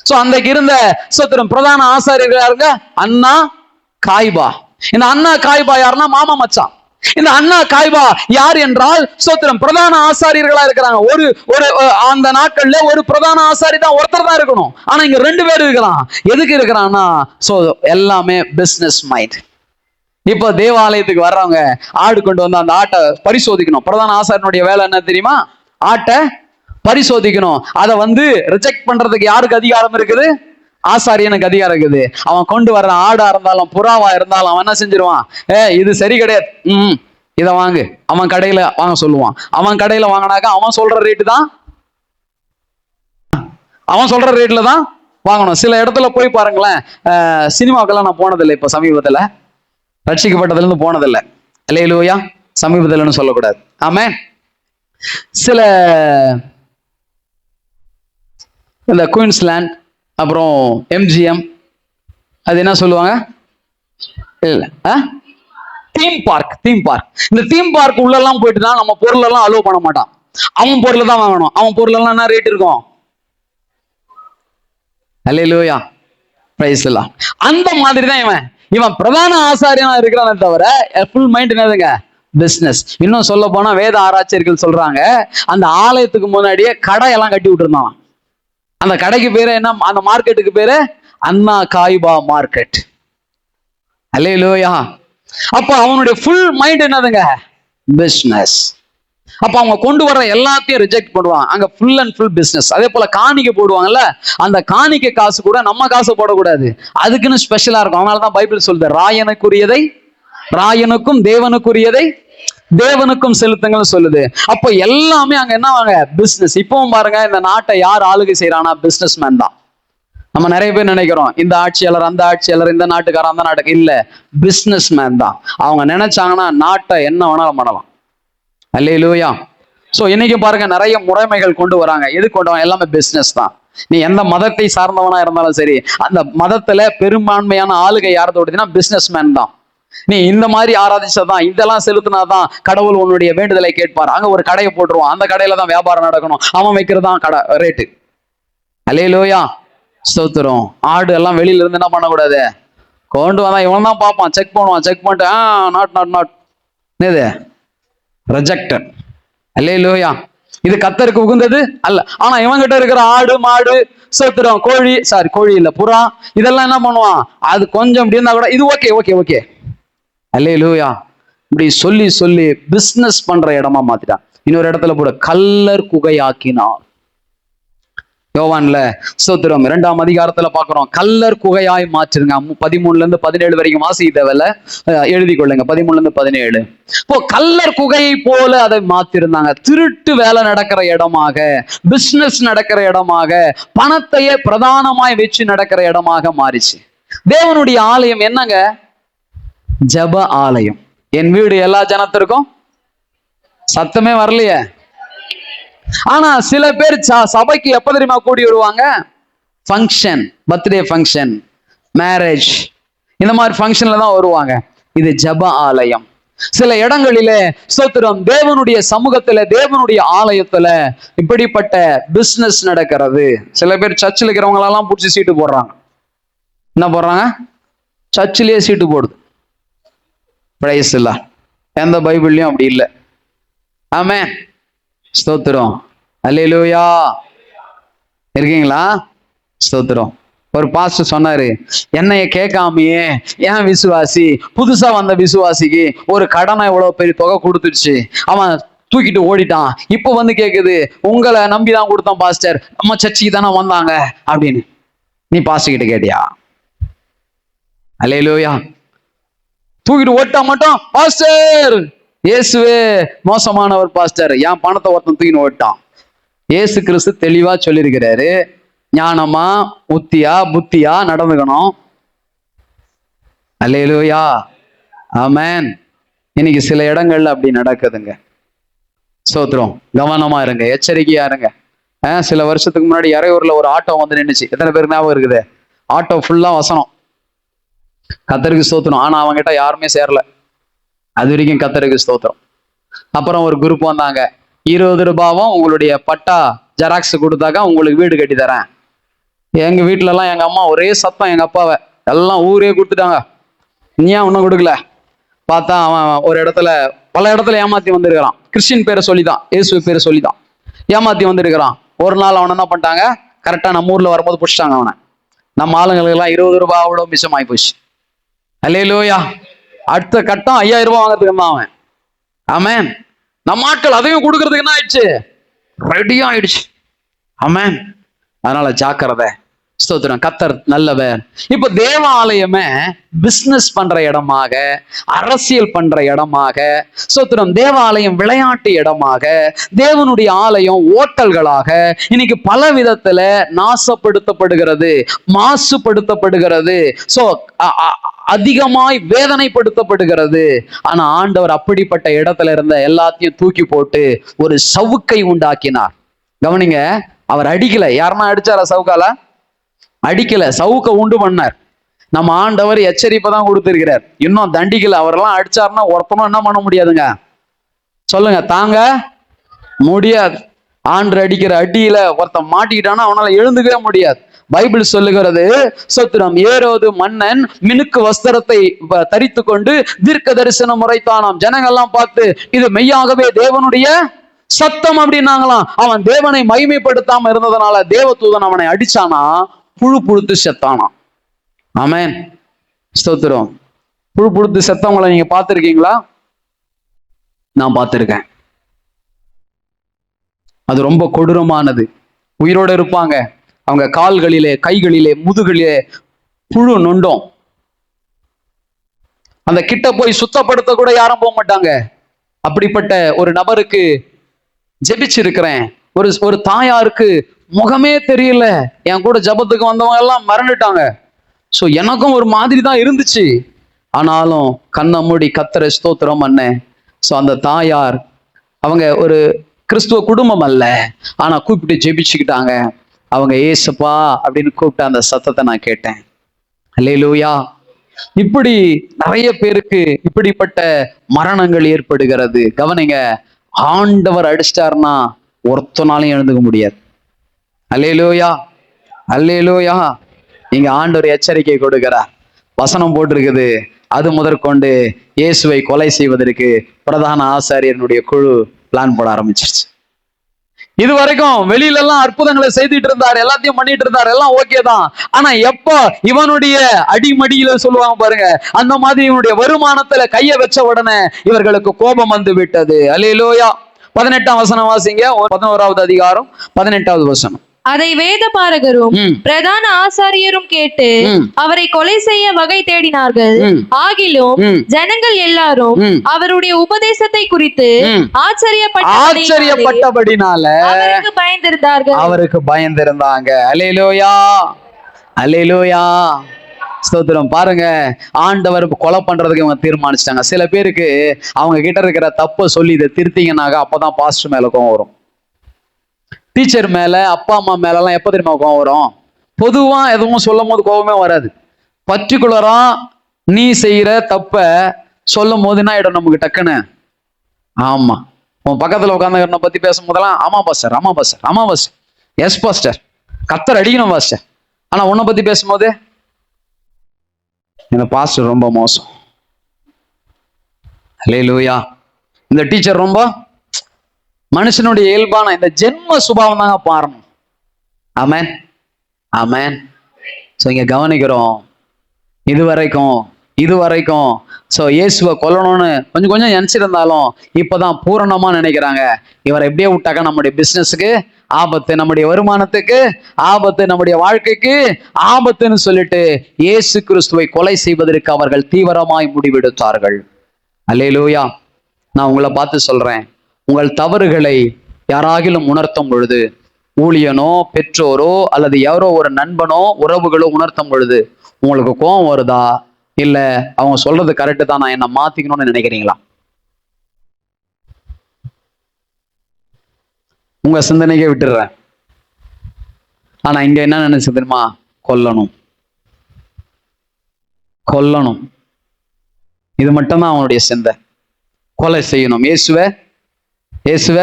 சோ அன்றைக்கு இருந்த சோத்திரம் பிரதான ஆசாரியர்கள் யாருங்க? அண்ணா காய்பா. இந்த அண்ணா காய்பா யாருன்னா மாமா மச்சான். இந்த அண்ணா காய்பா யார் என்றால் சோத்திரம் பிரதான ஆசாரியர்களா இருக்கிறாங்க. ஒரு அந்த நாட்கள்ல ஒரு பிரதான ஆசாரி தான், ஒருத்தர் தான் இருக்கணும். ஆனா இங்க 2 பேர் இருக்கிறான். எதுக்கு இருக்கிறான்னா, சோ எல்லாமே பிசினஸ் மைண்ட். இப்ப தேவாலயத்துக்கு வர்றவங்க ஆடு கொண்டு வந்து அந்த ஆட்டை பரிசோதிக்கணும். பிரதான ஆசாரியனுடைய வேலை என்ன தெரியுமா? ஆட்டை பரிசோதிக்கணும். அதை ரிஜெக்ட் பண்றதுக்கு யாருக்கு அதிகாரம் இருக்குது? ஆசாரியனுக்கு அதிகாரம் இருக்குது. அவன் கொண்டு வர்ற ஆடா இருந்தாலும் புறாவா இருந்தாலும் அவன் என்ன செஞ்சிருவான்? இது சரி கிடையாது, இதை வாங்கு. அவன் கடையில வாங்க சொல்லுவான். அவன் கடையில வாங்கினாக்கா அவன் சொல்ற ரேட்டு தான், அவன் சொல்ற ரேட்ல தான் வாங்கணும். சில இடத்துல போய் பாருங்களேன், சினிமாக்கெல்லாம் நான் போனதில்லை. இப்ப சமீபத்துல ரட்சிக்கப்பட்டதுல இருந்து போனதில்லை. அல்லேலூயா. சமீபத்துலன்னு சொல்லக்கூடாது. ஆமென். சில இந்த குயின்ஸ்லாண்ட் அப்புறம் எம்ஜிஎம், அது என்ன சொல்லுவாங்க? இல்ல தீம் பார்க். Theme park. இந்த தீம் பார்க் உள்ள எல்லாம் போயிட்டு தான் நம்ம பொருள் எல்லாம் அலோவ் பண்ண மாட்டான். அவன் பொருளை தான் வாங்கணும். அவன் பொருள் எல்லாம் என்ன ரேட் இருக்கும்? அல்லேலூயா. பிரைஸ் எல்லாம். அந்த மாதிரி தான் இவன் பிரதான ஆசாரியனா இருக்கிறானே தவிர ஃபுல் மைண்ட் என்னதுங்க? பிசினஸ். இன்னும் சொல்ல போனா வேத ஆராய்ச்சியர்கள் சொல்றாங்க, அந்த ஆலயத்துக்கு முன்னாடியே கடை எல்லாம் கட்டி விட்டுருந்தான். அந்த கடைக்கு பேரு என்ன? அந்த மார்க்கெட்டுக்கு பேரு அண்ணா காய்பா மார்க்கெட். அல்லேலூயா. அப்ப அவனுடைய ஃபுல் மைண்ட் என்னதுங்க? பிசினஸ். அப்ப அவங்க கொண்டு வர எல்லாத்தையும் ரிஜெக்ட் பண்ணுவாங்க. அங்க ஃபுல் அண்ட் ஃபுல் பிசினஸ். அதே போல காணிக்கை போடுவாங்கல்ல, அந்த காணிக்கை காசு கூட நம்ம காசு போடக்கூடாது, அதுக்குன்னு ஸ்பெஷலா இருக்கும். அதனாலதான் பைபிள் சொல்லுது, ராயனுக்குரியதை ராயனுக்கும் தேவனுக்குரியதை தேவனுக்கும் செலுத்துங்கன்னு சொல்லுது. அப்ப எல்லாமே அங்க என்னவாங்க? பிசினஸ். இப்பவும் பாருங்க, இந்த நாட்டை யார் ஆளுகை செய்யறானா? பிசினஸ் மேன் தான். நம்ம நிறைய பேர் நினைக்கிறோம் இந்த ஆட்சியாளர் அந்த ஆட்சியாளர், இந்த நாட்டுக்காரன் அந்த நாட்டுக்கு இல்ல, பிசினஸ் மேன் தான். அவங்க நினைச்சாங்கன்னா நாட்டை என்ன வேணாலும் பண்ணலாம். அல்லேலூயா. சோ இன்னைக்கு பாருங்க, நிறைய முறைமைகள் கொண்டு வராங்க. எது கொண்டு வராங்க? எல்லாமே பிசினஸ் தான். நீ எந்த மதத்தை சார்ந்தவனா இருந்தாலும் சரி, அந்த மதத்துல பெரும்பான்மையான ஆளுகை யாரதோடுனா பிசினஸ் மேன் தான். நீ இந்த மாதிரி ஆராதிச்சதான், இதெல்லாம் செலுத்தினாதான் கடவுள் உன்னுடைய வேண்டுதலை கேட்பார். அங்க ஒரு கடையை போட்டுருவான், அந்த கடையில தான் வியாபாரம் நடக்கணும், அவன் வைக்கிறதான் கடை ரேட்டு. அல்லேலூயா. ஸ்தோத்திரம். ஆடு எல்லாம் வெளியில இருந்து என்ன பண்ணக்கூடாது? கொண்டு வந்தா இவன் தான் பார்ப்பான், செக் பண்ணுவான். செக் பண்ணிட்டு நாட் இது ரிஜெக்டட். அல்லேலூயா. இது கர்த்தருக்கு உகந்தது அல்ல. ஆனா இவங்கிட்ட இருக்கிற ஆடு மாடு ஸ்தோத்திரம், கோழி இல்ல புறா, இதெல்லாம் என்ன பண்ணுவான்? அது கொஞ்சம் இப்படி இருந்தா கூட இது ஓகே ஓகே ஓகே. அல்லேலூயா. இப்படி சொல்லி சொல்லி பிசினஸ் பண்ற இடமா மாத்திட்டான். இன்னொரு இடத்துல போட கல்லர் குகையாக்கினார். யோவான்ல ஸ்தோத்திரம் 2ஆம் அதிகாரத்துல பாக்குறோம், கல்லர் குகையாய் மாற்றிருங்க. 13-17 வரைக்கும் வாசித்தவல எழுதி கொள்ளுங்க. 13-17. இப்போ கல்லர் குகையை போல அதை மாத்திருந்தாங்க. திருட்டு வேலை நடக்கிற இடமாக, பிசினஸ் நடக்கிற இடமாக, பணத்தையே பிரதானமாய் வச்சு நடக்கிற இடமாக மாறிச்சு. தேவனுடைய ஆலயம் என்னங்க? ஜப ஆலயம். என் வீடு எல்லா ஜனத்திற்கும், சத்தமே வரலையே. ஆனா சில பேர் சபைக்கு எப்ப தெரியுமா கூடி வருவாங்க? ஃபங்க்ஷன், பர்த்டே ஃபங்க்ஷன், மேரேஜ், இந்த மாதிரி ஃபங்க்ஷன்ல தான் வருவாங்க. இது ஜப ஆலயம். சில இடங்களிலே ஸ்தோத்திரம், தேவனுடைய சமூகத்துல, தேவனுடைய ஆலயத்துல இப்படிப்பட்ட பிசினஸ் நடக்கிறது. சில பேர் சர்ச்சில் இருக்கிறவங்களெல்லாம் பிடிச்சி சீட்டு போடுறாங்க. என்ன போடுறாங்க? சர்ச்சிலேயே சீட்டு போடுது. பிரைஸ் இல்ல. எந்த பைபிள்லயும் அப்படி இல்லை. ஆமென். ஸ்தோத்திரம். அல்லேலூயா. இருக்கீங்களா? ஸ்தோத்திரம். ஒரு பாஸ்டர் சொன்னாரு, என்னைய கேட்காமையே ஏன் விசுவாசி, புதுசா வந்த விசுவாசிக்கு ஒரு கடனை இவ்வளவு பெரிய தொகை கொடுத்துருச்சு, அவன் தூக்கிட்டு ஓடிட்டான். இப்ப கேக்குது, உங்களை நம்பிதான் கொடுத்தான் பாஸ்டர், நம்ம சர்ச்சுக்கு தானே வந்தாங்க அப்படின்னு. நீ பாஸ்டர் கிட்ட கேட்டியா? அல்லேலூயா. தூக்கிட்டு ஓட்டா மட்டும் பாஸ்டர் இயேசுவே மோசமானவர் பாஸ்டர், என் பணத்தை ஒருத்தன் தூக்கின்னு ஓட்டான். இயேசு கிறிஸ்து தெளிவா சொல்லியிருக்கிறாரு, ஞானமா புத்தியா நடந்துக்கணும். அல்லேலூயா, ஆமென். இன்னைக்கு சில இடங்கள்ல அப்படி நடக்குதுங்க. சோத்திரம், கவனமா இருங்க, எச்சரிக்கையா இருங்க. சில வருஷத்துக்கு முன்னாடி இறையூர்ல ஒரு ஆட்டோ வந்து நின்றுச்சு. எத்தனை பேருக்கு ஞாபகம் இருக்குது? ஆட்டோ ஃபுல்லா வசனம், கர்த்தருக்கு ஸ்தோத்திரம். ஆனா அவங்ககிட்ட யாருமே சேரல, அது வரைக்கும் கர்த்தருக்கு ஸ்தோத்திரம். அப்புறம் ஒரு குரூப் வந்தாங்க, 20 ரூபாவும் உங்களுடைய பட்டா ஜெராக்ஸ் கொடுத்தாக்கா உங்களுக்கு வீடு கட்டி தரேன். எங்க வீட்டுல எல்லாம் எங்க அம்மா ஒரே சத்தம், எங்க அப்பாவை எல்லாம் ஊரே கொடுத்துட்டாங்க. நீ ஏன் ஒன்றும் கொடுக்கல? பார்த்தா அவன் ஒரு இடத்துல, பல இடத்துல ஏமாத்தி வந்திருக்கிறான். கிறிஸ்டின் பேரை சொல்லிதான், இயேசு பேரை சொல்லிதான் ஏமாத்தி வந்திருக்கிறான். ஒரு நாள் அவனை என்ன பண்ணிட்டாங்க, கரெக்டா நம்ம ஊர்ல வரும்போது பிடிச்சிட்டாங்க அவனை. நம்ம ஆளுங்களுக்கு எல்லாம் 20 ரூபாவோட மிச்சமாயி போச்சு. அல்லேலூயா. அடுத்த கட்டம் 5000 ரூபாய் வாங்கறதுக்கு தான் அவன். ஆமென். நம்ம ஆட்கள் அதையும் கொடுக்கறதுக்கு என்ன ஆயிடுச்சு, ரெடியா ஆயிடுச்சு. ஆமென். அதனால ஜாக்கிரதை. ஸ்தோத்திரம், கர்த்தர் நல்லவர். இப்ப தேவாலயமே பிசினஸ் பண்ற இடமாக, அரசியல் பண்ற இடமாக, ஸ்தோத்திரம், தேவாலயம் விளையாட்டு இடமாக, தேவனுடைய ஆலயம் ஓட்டல்களாக இன்னைக்கு பல விதத்துல நாசப்படுத்தப்படுகிறது, மாசுபடுத்தப்படுகிறது, சோ அதிகமாய் வேதனைப்படுத்தப்படுகிறது. ஆனா ஆண்டவர் அப்படிப்பட்ட இடத்துல இருந்த எல்லாத்தையும் தூக்கி போட்டு ஒரு சவுக்கை உண்டாக்கினார். கவனிங்க, அவர் அடிக்கல. யாருன்னா அடிச்சாரா சவுக்கால? அடிக்கல, சவுக்க உண்டு பண்ணார். நம்ம ஆண்டவர் எச்சரிப்பை தான் கொடுத்திருக்கிறார், இன்னும் தண்டிக்கல. அவரெல்லாம் அடிச்சாருன்னா ஒருத்தனும் என்ன பண்ண முடியாதுங்க, சொல்லுங்க, தாங்க முடியாது. ஆண்டு அடிக்கிற அடியில ஒருத்தன் மாட்டிக்கிட்டான்னா அவனால எழுந்துக்கவே முடியாது. பைபிள் சொல்லுகிறது, சோத்திரம், ஏரோது மன்னன் மினுக்கு வஸ்திரத்தை தரித்து கொண்டு தீர்க்க தரிசனம் உரைத்தானாம். ஜனங்கள்லாம் பார்த்து இது மெய்யாகவே தேவனுடைய சத்தம் அப்படின்னாங்களாம். அவன் தேவனை மகிமைப்படுத்தாம இருந்ததுனால தேவதூதன் அவனை அடிச்சானா, புழு புழுத்து செத்தானாம். ஆமென், ஸ்தோத்திரம். புழு புழுத்து செத்தவங்களை நீங்க பார்த்திருக்கீங்களா? நான் பார்த்திருக்கேன். அது ரொம்ப கொடூரமானது. உயிரோட இருப்பாங்க, அவங்க கால்களிலே, கைகளிலே, முதுகளிலே புழு நொண்டும். அந்த கிட்ட போய் சுத்தப்படுத்த கூட யாரும் போக மாட்டாங்க. அப்படிப்பட்ட ஒரு நபருக்கு ஜெபிச்சிருக்கிறேன். ஒரு தாயாருக்கு முகமே தெரியல, என் கூட ஜபத்துக்கு வந்தவங்க எல்லாம் மறந்துட்டாங்க. சோ எனக்கும் ஒரு மாதிரி தான் இருந்துச்சு. ஆனாலும் கண்ணை மூடி கர்த்தரை ஸ்தோத்திரம் பண்ணேன். சோ அந்த தாயார், அவங்க ஒரு கிறிஸ்துவ குடும்பம் அல்ல, ஆனா கூப்பிட்டு ஜெபிச்சுக்கிட்டாங்க. அவங்க ஏசப்பா அப்படின்னு கூப்பிட்ட அந்த சத்தத்தை நான் கேட்டேன். அல்லேலூயா. இப்படி நிறைய பேருக்கு இப்படிப்பட்ட மரணங்கள் ஏற்படுகிறது. கவனிங்க, ஆண்டவர் அடிச்சிட்டாருன்னா ஒருத்தனாலையும் எழுந்துக்க முடியாது. அல்லேலூயா, அல்லேலூயா. இங்க ஆண்டவர் எச்சரிக்கை கொடுக்கிறார். வசனம் போட்டிருக்குது, அது முதற்கொண்டு இயேசுவை கொலை செய்வதற்கு பிரதான ஆசாரியனுடைய குழு பிளான் போட ஆரம்பிச்சிருச்சு. இது வரைக்கும் வெளியில எல்லாம் அற்புதங்களை செய்துட்டு இருந்தார், எல்லாத்தையும் பண்ணிட்டு இருந்தார், எல்லாம் ஓகே தான். ஆனா எப்போ இவனுடைய அடிமடியில சொல்லுவாங்க பாருங்க, அந்த மாதிரி இவனுடைய வருமானத்துல கைய வச்ச உடனே இவர்களுக்கு கோபம் வந்து விட்டது. அல்லேலூயா. 18ஆம் வசனம் வாசிங்க, 11வது அதிகாரம் 18வது வசனம். அதை வேதபாரகரும் பிரதான ஆசாரியரும் கேட்டு அவரை கொலை செய்ய வகை தேடினார்கள். ஆகிலும் ஜனங்கள் எல்லாரும் அவருடைய உபதேசத்தை குறித்து ஆச்சரியப்பட்டபடினால அவருக்கு பயந்திருந்தாங்க. அல்லேலூயா, அல்லேலூயா, ஸ்தோத்திரம். பாருங்க, ஆண்டவர் கொலை பண்றதுக்கு இவங்க தீர்மானிச்சிட்டாங்க. சில பேருக்கு அவங்க கிட்ட இருக்கிற தப்ப சொல்லி இதை திருத்திங்கனாக அப்பதான் பாஸ்டர் மேல கோவம் வரும். டீச்சர் மேல, அப்பா அம்மா மேல எல்லாம் எப்ப தெரியுமா கோவம் வரும்? பொதுவா எதுவும் சொல்லும் போது கோவமே வராது. பர்டிகுலரா நீ செய்யற தப்ப சொல்லும் போது என்ன ஆயிடும் நமக்கு டக்குன்னு? ஆமா, உன் பக்கத்துல உட்காந்து பத்தி பேசும் போதெல்லாம் ஆமா பாஸ்டர், ஆமா பாஸ்டர், ஆமா பாஸ்டர், எஸ் பாஸ்டர், கர்த்தர் அடிக்கணும் பாஸ்டர். ஆனா உன்னை பத்தி பேசும்போது இந்த பாஸ்டர் ரொம்ப மோசம், அல்லேலூயா, இந்த டீச்சர் ரொம்ப, மனுஷனுடைய இயல்பான இந்த ஜென்ம சுபாவம் தாங்க பாருங்க. ஆமென், ஆமென். சோ இங்க கவனிக்கிறோம், இதுவரைக்கும் சோ இயேசுவை கொல்லணும்னு கொஞ்சம் கொஞ்சம் நினைச்சிருந்தாலும் இப்பதான் பூரணமா நினைக்கிறாங்க. இவரை எப்படியே விட்டாக்க நம்முடைய பிசினஸுக்கு ஆபத்து, நம்முடைய வருமானத்துக்கு ஆபத்து, நம்முடைய வாழ்க்கைக்கு ஆபத்துன்னு சொல்லிட்டு இயேசு கிறிஸ்துவை கொலை செய்வதற்கு அவர்கள் தீவிரமாய் முடிவெடுத்தார்கள். அல்லேலூயா. நான் உங்களை பார்த்து சொல்றேன், உங்கள் தவறுகளை யாராகிலும் உணர்த்தும் பொழுது, ஊழியனோ பெற்றோரோ அல்லது யாரோ ஒரு நண்பனோ உறவுகளோ உணர்த்தும் பொழுது உங்களுக்கு கோபம் வருதா, இல்ல அவங்க சொல்றது கரெக்டு தான், நான் என்ன மாத்திக்கணும்னு நினைக்கிறீங்களா? உங்க சிந்தனைக்கே விட்டுடுறேன். ஆனா இங்க என்ன நினைச்சு தெரியுமா? கொல்லணும், கொல்லணும். இது மட்டும்தான் அவனுடைய சிந்தை. கொலை செய்யணும். இயேசுவ இயேசுவ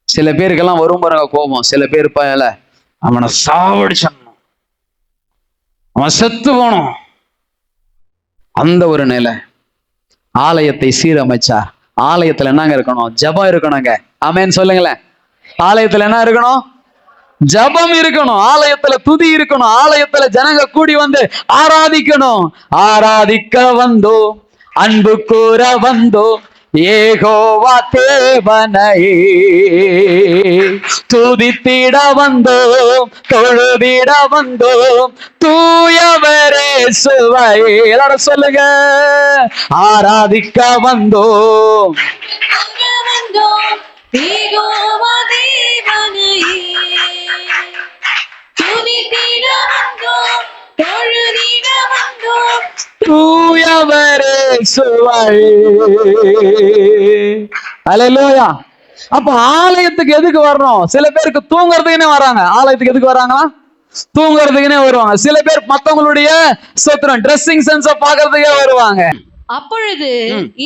சில பேருக்கெல்லாம் வரும் பாருங்க கோபம். சில பேர் பல அவனை சாவடிச்சணும், அவன் செத்து போனோம், அந்த ஒரு நிலை. ஆலயத்தை சீரமைச்சார். ஆலயத்துல என்னங்க இருக்கணும்? ஜெபம் இருக்கணுங்க. ஆமென் சொல்லுங்களேன். ஆலயத்துல என்ன இருக்கணும்? ஜெபம் இருக்கணும். ஆலயத்துல துதி இருக்கணும். ஆலயத்துல ஜனங்க கூடி வந்து ஆராதிக்கணும். ஆராதிக்க வந்தோ, அன்பு கூற வந்தோ, ஏகோவா தேவனை துதித்திட வந்தோம், தொழுதிட வந்தோம், தூயவரே சுவை. எல்லாரும் சொல்லுங்க, ஆராதிக்க வந்தோம். தூயவரே சுவை. அல்லேலூயா. அப்ப ஆலயத்துக்கு எதுக்கு வரணும்? சில பேருக்கு தூங்குறதுக்குன்னே வராங்க. ஆலயத்துக்கு எதுக்கு வராங்களா? தூங்குறதுக்குன்னே வருவாங்க. சில பேர் மத்தவங்களுடைய சொத்திரம் ட்ரெஸ்ஸிங் சென்ஸ பாக்குறதுக்கே வருவாங்க. அப்பொழுது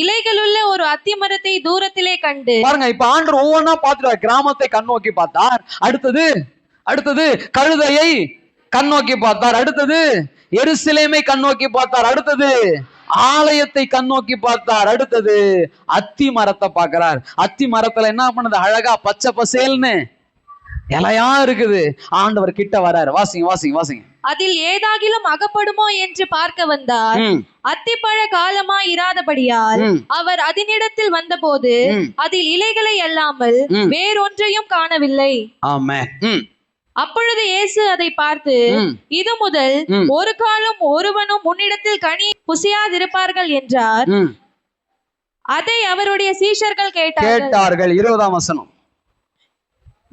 இலைகளுள்ள ஒரு அத்தி மரத்தை தூரத்திலே கண்டு, பாருங்க, இப்ப ஆண்டவர் ஒவ்வொன்னா பார்த்துட்டார். கிராமத்தை கண்ணோக்கி பார்த்தார். அடுத்தது கழுதையை கண்ணோக்கி பார்த்தார். அடுத்தது எருசலேமை கண்ணோக்கி பார்த்தார். அடுத்தது ஆலயத்தை கண்ணோக்கி பார்த்தார். அடுத்தது அத்தி மரத்தை பார்க்கிறார். அத்தி மரத்துல என்ன பண்ணுது? அழகா பச்சை பசேல்னு இலையா இருக்குது. ஆண்டவர் கிட்ட வராரு. வாசிங்க வாசிங்க வாசிங்க. அதில் ஏதாகிலும் அகப்படுமோ என்று பார்க்க வந்தார். அத்திப்பழ காலமாய் இராதபடியால் அவர் அதனிடத்தில் வந்தபோது அதில் இலைகளை அல்லாமல் வேறொன்றையும் காணவில்லை. ஆமென். அப்பொழுது இயேசு அதை பார்த்து, இது முதல் ஒரு காலம் ஒருவனும் உன்னிடத்தில் கனி புசியாதிருப்பார்கள் என்றார். அதை அவருடைய சீஷர்கள் கேட்டார்கள். 20ஆம் வசனம்.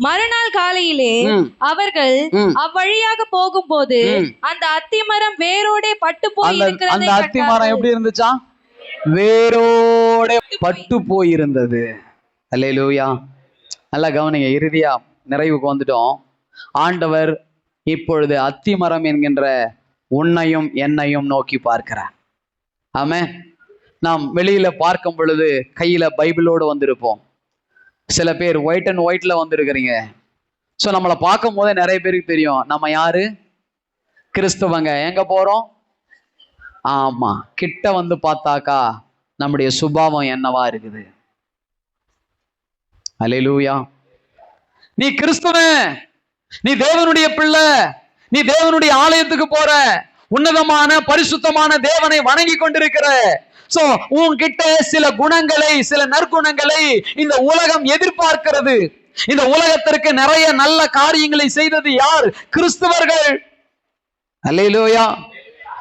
மறுநாள் காலையிலே அவர்கள் அவ்வழியாக போகும்போது அந்த அத்திமரம் வேரோட பட்டு போய் இருக்கிறதை அந்த அத்திமரம் எப்படி இருந்துச்சா? வேரோட பட்டு போயிருந்தது. அல்லேலூயா. நல்லா கவனிங்க. இறுதியா நிறைவுக்கு வந்துட்டோம். ஆண்டவர் இப்பொழுது அத்திமரம் என்கின்ற உன்னையும் என்னையும் நோக்கி பார்க்கிறார். ஆமென். நாம் வெளியில பார்க்கும் பொழுது கையில பைபிளோடு வந்திருப்போம். சில பேர் ஒயிட் அண்ட் ஒயிட்ல வந்திருக்கிறீங்க. ஸோ நம்மளை பார்க்கும் போதே நிறைய பேருக்கு தெரியும் நம்ம யாரு? கிறிஸ்தவங்க. எங்க போறோம்? ஆமா, கிட்ட வந்து பார்த்தாக்கா நம்முடைய சுபாவம் என்னவா இருக்குது? அல்லேலூயா. நீ கிறிஸ்தவன், நீ தேவனுடைய பிள்ளை, நீ தேவனுடைய ஆலயத்துக்கு போற, உன்னதமான பரிசுத்தமான தேவனை வணங்கி கொண்டிருக்கிற. சோ உன்கிட்ட சில குணங்களை, சில நற்குணங்களை இந்த உலகம் எதிர்பார்க்கிறது. இந்த உலகத்திற்கு நிறைய நல்ல காரியங்களை செய்தது யார்? கிறிஸ்தவர்கள். அல்லேலூயா.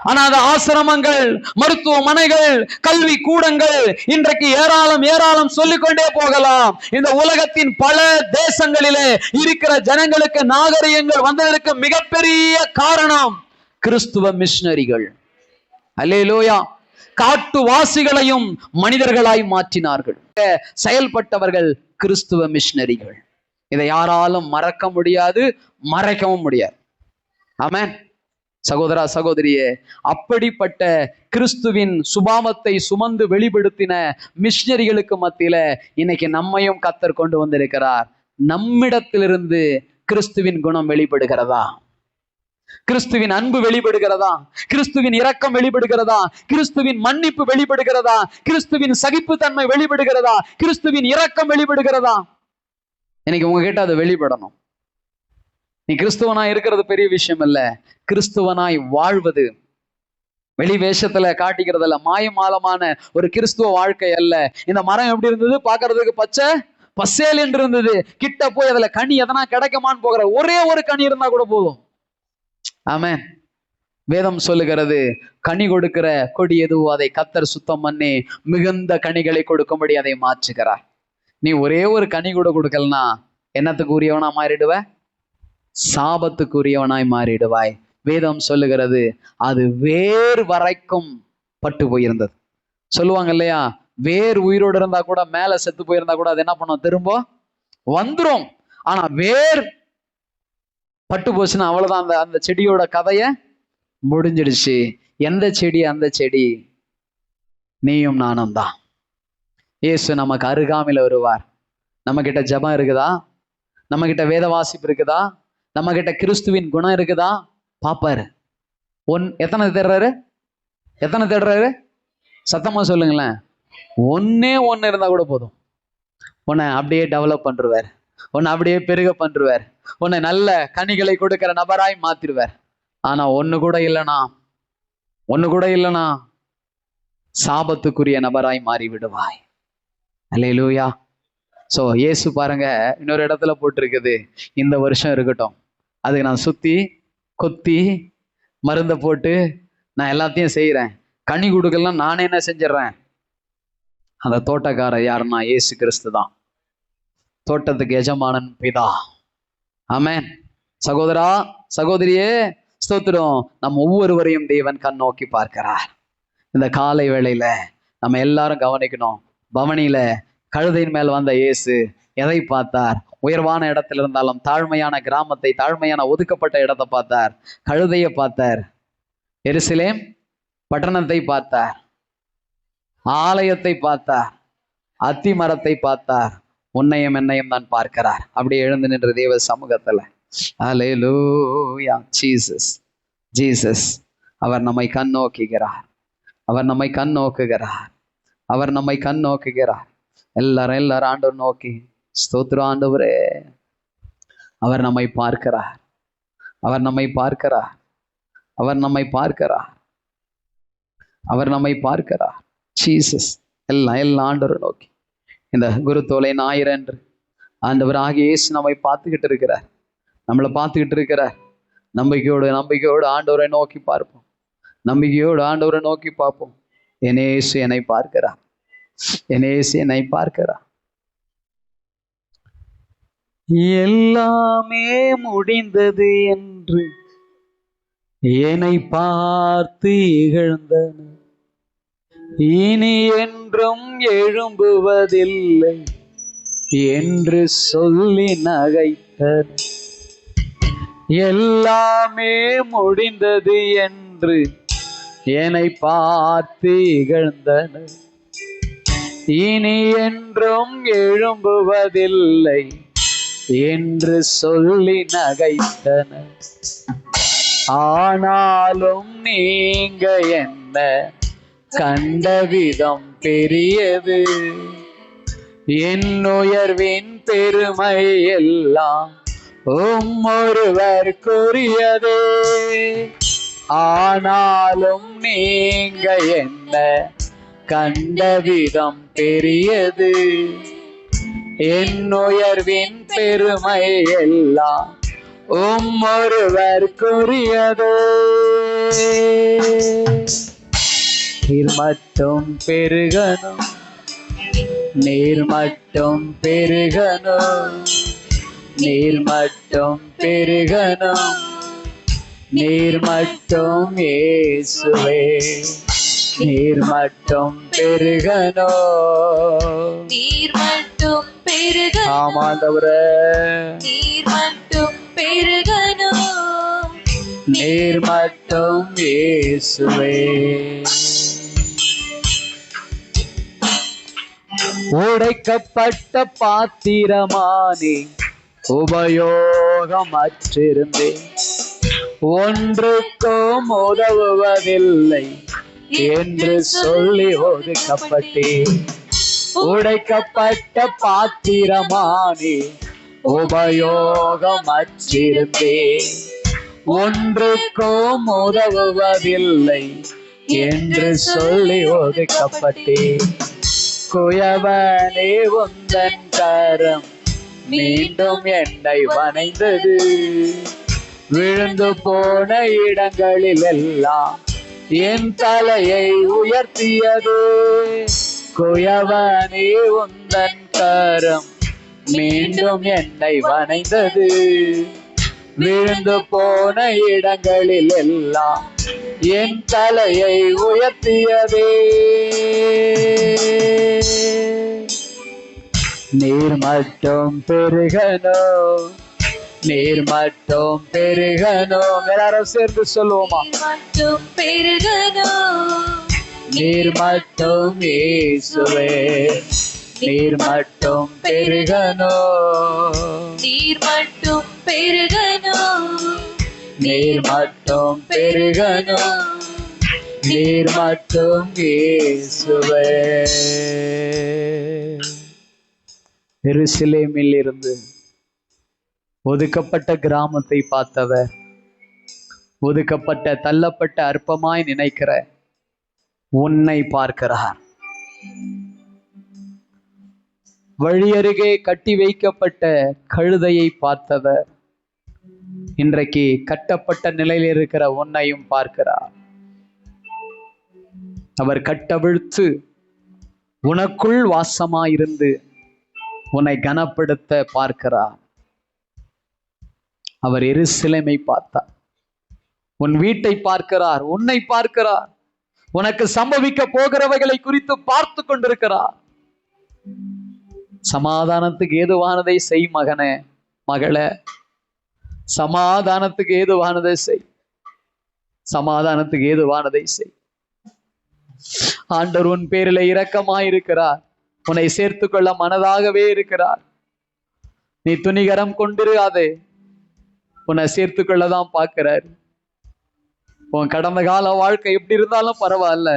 ஆனா அது ஆசிரமங்கள், மருத்துவமனைகள், கல்வி கூடங்கள் இன்றைக்கு ஏராளம் சொல்லிக்கொண்டே போகலாம். இந்த உலகத்தின் பல தேசங்களிலே இருக்கிற ஜனங்களுக்கு நாகரிகங்கள் வந்ததற்கு மிகப்பெரிய காரணம் கிறிஸ்துவ மிஷனரிகள். அல்லேலூயா. காட்டுவாசிகளையும் மனிதர்களாய் மாற்றினார்கள். செயல்பட்டவர்கள் கிறிஸ்துவ மிஷனரிகள். இதை யாராலும் மறக்க முடியாது, மறைக்கவும் முடியாது. ஆமென். சகோதரா சகோதரியே, அப்படிப்பட்ட கிறிஸ்துவின் சுபாவத்தை சுமந்து வெளிப்படுத்தின மிஷனரிகளுக்கு மத்தியில இன்னைக்கு நம்மையும் கர்த்தர் கொண்டு வந்திருக்கிறார். நம்மிடத்திலிருந்து கிறிஸ்துவின் குணம் வெளிப்படுகிறதா? கிறிஸ்துவின் அன்பு வெளிப்படுகிறதா? கிறிஸ்துவின் இரக்கம் வெளிப்படுகிறதா? கிறிஸ்துவின் மன்னிப்பு வெளிப்படுகிறதா? கிறிஸ்துவின் சகிப்புத்தன்மை வெளிப்படுகிறதா? கிறிஸ்துவின் இரக்கம் வெளிப்படுகிறதா? இன்னைக்கு உங்ககிட்ட அது வெளிப்படணும். நீ கிறிஸ்துவனாய் இருக்கிறது பெரிய விஷயம் இல்ல, கிறிஸ்துவனாய் வாழ்வது. வெளி வேஷத்துல காட்டிக்கிறதுல மாயமாலமான ஒரு கிறிஸ்துவ வாழ்க்கை அல்ல. இந்த மரம் எப்படி இருந்தது? பாக்குறதுக்கு பச்சை பசேல் என்று இருந்தது. கிட்ட போய் அதுல கனி எதனா கிடைக்குமான்னு போகிற ஒரே ஒரு கனி இருந்தா கூட போதும். ஆமென். வேதம் சொல்லுகிறது, கனி கொடுக்கிற கொடி எதுவோ அதை கர்த்தர் சுத்தம் பண்ணி மிகுந்த கனிகளை கொடுக்கும்படி அதை மாற்றுகிறார். நீ ஒரே ஒரு கனி கூட கொடுக்கலனா என்னத்துக்கு உரியவனா மாறிடுவ? சாபத்துக்குரியவனாய் மாறிடுவாய். வேதம் சொல்லுகிறது, அது வேர் வரைக்கும் பட்டு போயிருந்தது. சொல்லுவாங்க இல்லையா, வேர் உயிரோடு இருந்தா கூட, மேல செத்து போயிருந்தா கூட அது என்ன பண்ணும்? திரும்ப வந்துரும். ஆனா வேர் பட்டு போச்சுன்னா அவ்வளவுதான், அந்த செடியோட கதைய முடிஞ்சிடுச்சு. எந்த செடி? அந்த செடி நீயும் நானும் தான். இயேசு நமக்கு அருகாமையில வருவார். நம்ம கிட்ட ஜெபம் இருக்குதா? நம்ம கிட்ட வேத வாசிப்பு இருக்குதா? நம்ம கிட்ட கிறிஸ்துவின் குணம் இருக்குதா? பாப்பாரு. எத்தனை தேடுறாரு? எத்தனை தேடுறாரு? சத்தமா சொல்லுங்களேன். ஒன்னே ஒன்னு இருந்தா கூட போதும். உன்னை அப்படியே டெவலப் பண்றார், உன்னை அப்படியே பெருக பண்றார், உன்னை நல்ல கனிகளை கொடுக்கிற நபராய் மாத்திருவார். ஆனா ஒண்ணு கூட இல்லைனா சாபத்துக்குரிய நபராய் மாறி விடுவாய். அல்லேலூயா. சோ இயேசு பாருங்க, இன்னொரு இடத்துல போட்டிருக்குது, இந்த வருஷம் இருக்கட்டும், அதுக்கு நான் சுத்தி கொத்தி மருந்தை போட்டு நான் எல்லாத்தையும் செய்யறேன், கனி கொடுக்கலாம் நானே என்ன செஞ்சிடறேன். அந்த தோட்டக்காரர் யாருன்னா இயேசு கிறிஸ்து தான். தோட்டத்துக்கு எஜமானன் பிதா. ஆமென். சகோதரா, சகோதரியே, ஸ்தோத்திரம். நம்ம ஒவ்வொருவரையும் தேவன் கண் நோக்கி பார்க்கிறார். இந்த காலை வேளையில நம்ம எல்லாரும் கவனிக்கணும். பவனியில கழுதையின் மேல் வந்த இயேசு எதை பார்த்தார்? உயர்வான இடத்துல இருந்தாலும் தாழ்மையான கிராமத்தை, தாழ்மையான ஒதுக்கப்பட்ட இடத்தை பார்த்தார். கழுதையை பார்த்தார், எருசலேம் பட்டணத்தை பார்த்தார், ஆலயத்தை பார்த்தார், அத்தி மரத்தை பார்த்தார். உன்னையும் என்னையும் தான் பார்க்கிறார். அப்படி எழுந்து நின்ற தேவ சமூகத்துல அல்லேலூயா. ஜீசஸ், ஜீசஸ் அவர் நம்மை கண் நோக்குகிறார். அவர் நம்மை கண் நோக்குகிறார். அவர் நம்மை கண் நோக்குகிறார். எல்லாரும் ஆண்டவர் நோக்கி, ஸ்தோத்திரம் ஆண்டவரே. அவர் நம்மை பார்க்கிறார். அவர் நம்மை பார்க்கிறார். அவர் நம்மை பார்க்கிறார். அவர் நம்மை பார்க்கிறார். ஜீசஸ் எல்லாம் ஆண்டவர் நோக்கி இந்த குருத்தோலை ஞாயிறு என்று ஆண்டவர் ஆகிய இயேசு நம்மை பார்த்துக்கிட்டு இருக்கிறார். நம்மளை பார்த்துக்கிட்டு இருக்கிறார். நம்பிக்கையோடு ஆண்டவரை நோக்கி பார்ப்போம். நம்பிக்கையோடு ஆண்டவரை நோக்கி பார்ப்போம். என் இயேசு என்னை பார்க்கிறார். என் இயேசு என்னை பார்க்கிறார். எல்லாமே முடிந்தது என்று என்னை பார்த்து இகழ்ந்தன, இனி என்றும் எழும்புவதில்லை என்று சொல்லி நகைத்தன. எல்லாமே முடிந்தது என்று என்னை பார்த்து இகழ்ந்தன, இனி என்றும் எழும்புவதில்லை என்று சொல்லி நகைத்தன. ஆனாலும் நீங்க என்ன கண்ட விதம் பெரியது, என் உயர்வின் பெருமை எல்லாம் ஒருவருக்குரியதே. ஆனாலும் நீங்க என்ன கண்ட விதம் பெரியது, என் உயர்வின் பெருமை எல்லாம் ஒருவருக்குரியதே. நீர் மட்டும் பெருகணும், நீர் மட்டும் பெருகணும், நீர் மட்டும் பெருகணும், நீர் மட்டும் இயேசுவே, நீர் மட்டும் பெருகணும், நீர் மட்டும் பெருகணும். ஆமாண்டவரே, நீர் மட்டும் பெருகணும், நீர் மட்டும் இயேசுவே. உடைக்கப்பட்ட பாத்திரமானே உபயோகமற்றிருந்தேன், ஒன்றுக்கும் உதவுவதில்லை என்று சொல்லி ஒதுக்கப்பட்டேன். உடைக்கப்பட்ட பாத்திரமானே உபயோகமற்றிருந்தேன், ஒன்றுக்கும் உதவுவதில்லை என்று சொல்லி ஒதுக்கப்பட்டேன். குயவனே உந்தன் கரம் மீண்டும் என்னை வணைந்தது, விழுந்து போன இடங்களில் எல்லாம் என் தலையை உயர்த்தியது. குயவனே உந்தன் கரம் மீண்டும் என்னை வணைந்தது. விழுந்து போன இடங்களில் எல்லாம் என் தலையை உயர்த்தியதே. நீர் மட்டும் பெருகணும், நீர் மட்டும் பெருகணும். எல்லாரும் சேர்ந்து சொல்லுவோமா? மட்டும் பெருகணும், நீர் மட்டும் இயேசுவே, நீர் மட்டும் பெருகணும், நீர் மட்டும் பெருகணும், நீர் மட்டும் பெருகணும், நீர் மட்டும் இயேசுவே. எருசலேமில் இருந்து ஒதுக்கப்பட்ட கிராமத்தை பார்த்தவர், ஒதுக்கப்பட்ட தள்ளப்பட்ட அற்பமாய் நினைக்கிற உன்னை பார்க்கிறார். வழியருகே கட்டி வைக்கப்பட்ட கழுதையை பார்த்தவர் இன்றைக்கு கட்டப்பட்ட நிலையில் இருக்கிற உன்னையும் பார்க்கிறார். அவர் கட்டவிழ்த்து உனக்குள் வாசமாயிருந்து உன்னை கனப்படுத்த பார்க்கிறார். அவர் எருசலேமை பார்த்தார், உன் வீட்டை பார்க்கிறார், உன்னை பார்க்கிறார், உனக்கு சம்பவிக்க போகிறவைகளை குறித்து பார்த்து கொண்டிருக்கிறார். சமாதானத்துக்கு ஏதுவானதை செய் மகனே, மகளே, சமாதானத்துக்கு ஏதுவானதை செய், சமாதானத்துக்கு ஏதுவானதை செய். ஆண்டவர் உன் பேரில் இரக்கமாயிருக்கிறார், உன்னை சேர்த்து கொள்ள மனதாகவே இருக்கிறார். நீ துணிகரம் கொண்டிருக்காதே, உன்னை சேர்த்து கொள்ளதான் பார்க்கிறார். உன் கடந்த கால வாழ்க்கை எப்படி இருந்தாலும் பரவாயில்ல,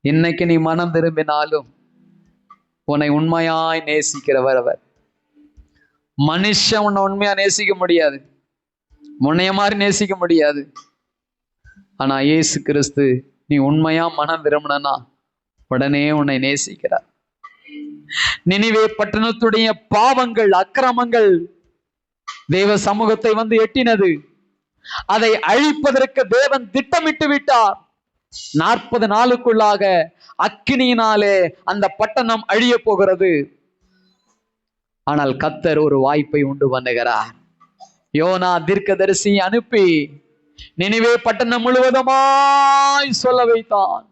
இன்னைக்கு நீ மனம் திரும்பினாலும் உன்னை உண்மையாய் நேசிக்கிறவர் அவர். மனுஷன் உன்னை உண்மையா நேசிக்க முடியாது, முன்னைய மாதிரி நேசிக்க முடியாது. ஆனா இயேசு கிறிஸ்து நீ உண்மையா மனம் திரும்பினா உடனே உன்னை நேசிக்கிறார். நினிவே பட்டணத்துடைய பாவங்கள் அக்கிரமங்கள் தேவ சமூகத்தை வந்து எட்டினது. அதை அழிப்பதற்கு தேவன் திட்டமிட்டு விட்டார். 40 நாளுக்குள்ளாக அக்கினியினாலே அந்த பட்டணம் அழிய போகிறது. ஆனால் கர்த்தர் ஒரு வாய்ப்பை உண்டு பண்ணுகிறார். யோனா தீர்க்கதரிசி அனுப்பி நினிவே பட்டணம் முழுவதுமாய் சொல்ல வைத்தான்.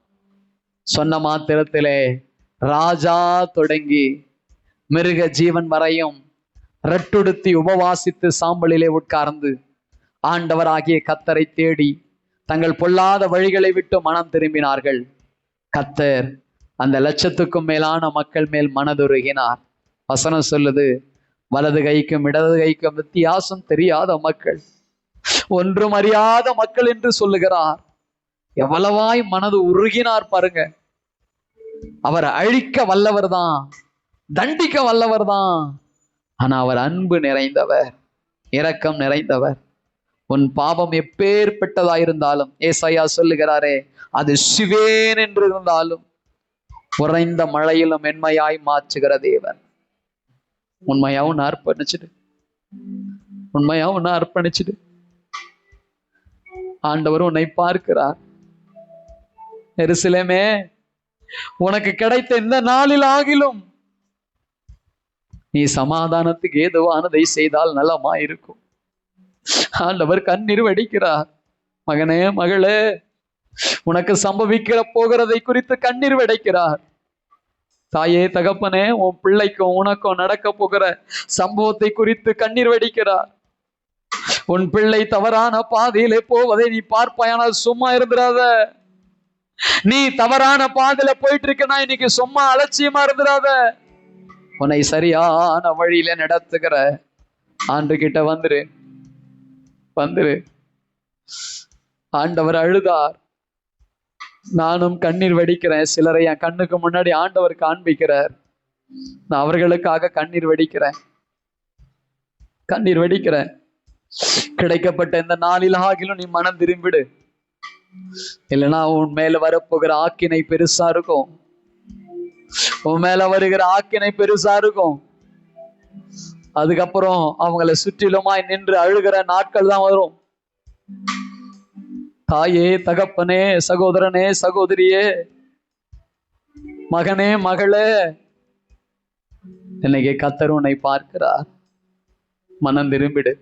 சொன்ன மாத்திரத்திலே ராஜா தொடங்கி மிருக ஜீவன் வரையும் ரட்டுடுத்தி உபவாசித்து சாம்பலிலே உட்கார்ந்து ஆண்டவராகிய கர்த்தரை தேடி தங்கள் பொல்லாத வழிகளை விட்டு மனம் திரும்பினார்கள். கர்த்தர் அந்த 1,00,000க்கும் மேலான மக்கள் மேல் மனதுருகினார். வசனம் சொல்லுது, வலது கைக்கும் இடது கைக்கும் வித்தியாசம் தெரியாத மக்கள், ஒன்றும் அறியாத மக்கள் என்று சொல்லுகிறார். எவ்வளவாய் மனது உருகினார் பாருங்க. அவர் அழிக்க வல்லவர் தான், தண்டிக்க வல்லவர் தான். ஆனா அவர் அன்பு நிறைந்தவர், இரக்கம் நிறைந்தவர். உன் பாவம் எப்பேற்பட்டதாயிருந்தாலும் ஏசாயா சொல்லுகிறாரே, அது சிவேன் என்று இருந்தாலும் உறைந்த மழையிலும் மென்மையாய் மாற்றுகிற தேவன். உண்மையா உன்னை அர்ப்பணிச்சுடு, உண்மையா உன்னை அர்ப்பணிச்சுடு. ஆண்டவர் உன்னை பார்க்கிறார். எருசலேமே, உனக்கு கிடைத்த இந்த நாளில் ஆகிலும் நீ சமாதானத்துக்கு ஏதுவானதை செய்தால் நலமாயிருக்கும். ஆண்டவர் கண்ணீர் வடிக்கிறார். மகனே, மகளே, உனக்கு சம்பவிக்கிற போகிறதை குறித்து கண்ணீர் வடிக்கிறார். தாயே, தகப்பனே, உன் பிள்ளைக்கும் உனக்கும் நடக்க போகிற சம்பவத்தை குறித்து கண்ணீர் வடிக்கிறார். உன் பிள்ளை தவறான பாதையிலே போவதை நீ பார்ப்பாயானால் சும்மா இருந்துராத. நீ தவறான பாதையில போயிட்டு இருக்கனா இன்னைக்கு சும்மா அலட்சியமா இருந்துராத. உன்னை சரியான வழியில நடத்துகிற ஆண்டு கிட்ட வந்துரு, வந்துரு. ஆண்டவர் அழுதார், நானும் கண்ணீர் வடிக்கிறேன். சிலரை என் கண்ணுக்கு முன்னாடி ஆண்டவர் காண்பிக்கிறார். நான் அவர்களுக்காக கண்ணீர் வடிக்கிறேன், கண்ணீர் வடிக்கிறேன். கிடைக்கப்பட்ட இந்த நாளில் ஆகிலும் நீ மனம் திரும்பிடு, இல்லைன்னா உன் மேல வரப்போகிற ஆக்கினை பெருசா இருக்கும். உன் மேல வருகிற ஆக்கினை பெருசா இருக்கும். அதுக்கப்புறம் அவங்களை சுற்றிலுமாய் நின்று அழுகிற நாட்கள் தான் வரும். தாயே, தகப்பனே, சகோதரனே, சகோதரியே, மகனே, மகளே, இன்னைக்கு கர்த்தர் உன்னை பார்க்கிறார். மனம் திரும்பிடு,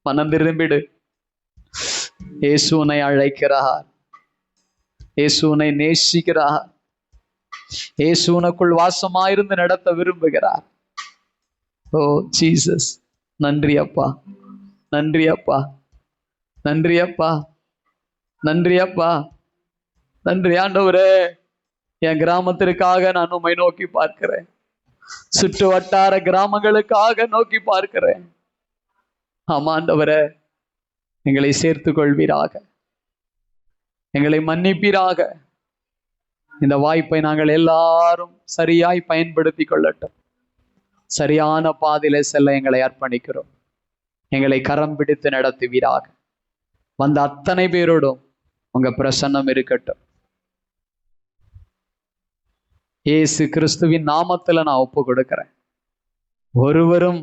மனம் திரும்பிடு. இயேசு உன்னை அழைக்கிறார். இயேசு உன்னை நேசிக்கிறார். இயேசு உனக்குள் வாசமாயிருந்து நடத்த விரும்புகிறார். ஓ ஜீசஸ், நன்றி அப்பா, நன்றி அப்பா, நன்றி அப்பா, நன்றி அப்பா, நன்றி ஆண்டவரே. என் கிராமத்திற்காக நான் உம்மை நோக்கி பார்க்கிறேன். சுற்று வட்டார கிராமங்களுக்காக நோக்கி பார்க்கிறேன். ஆமா ஆண்டவரே, எங்களை சேர்த்து கொள்வீராக, எங்களை மன்னிப்பீராக. இந்த வாய்ப்பை நாங்கள் எல்லாரும் சரியாய் பயன்படுத்தி கொள்ளட்டும். சரியான பாதையில செல்ல எங்களை அர்ப்பணிக்கிறோம். எங்களை கரம் பிடித்து நடத்துவீராக. வந்த அத்தனை பேரோடும் உங்க பிரசன்னம் இருக்கட்டும். இயேசு கிறிஸ்துவின் நாமத்துல நான் ஒப்பு கொடுக்கிறேன். ஒருவரும்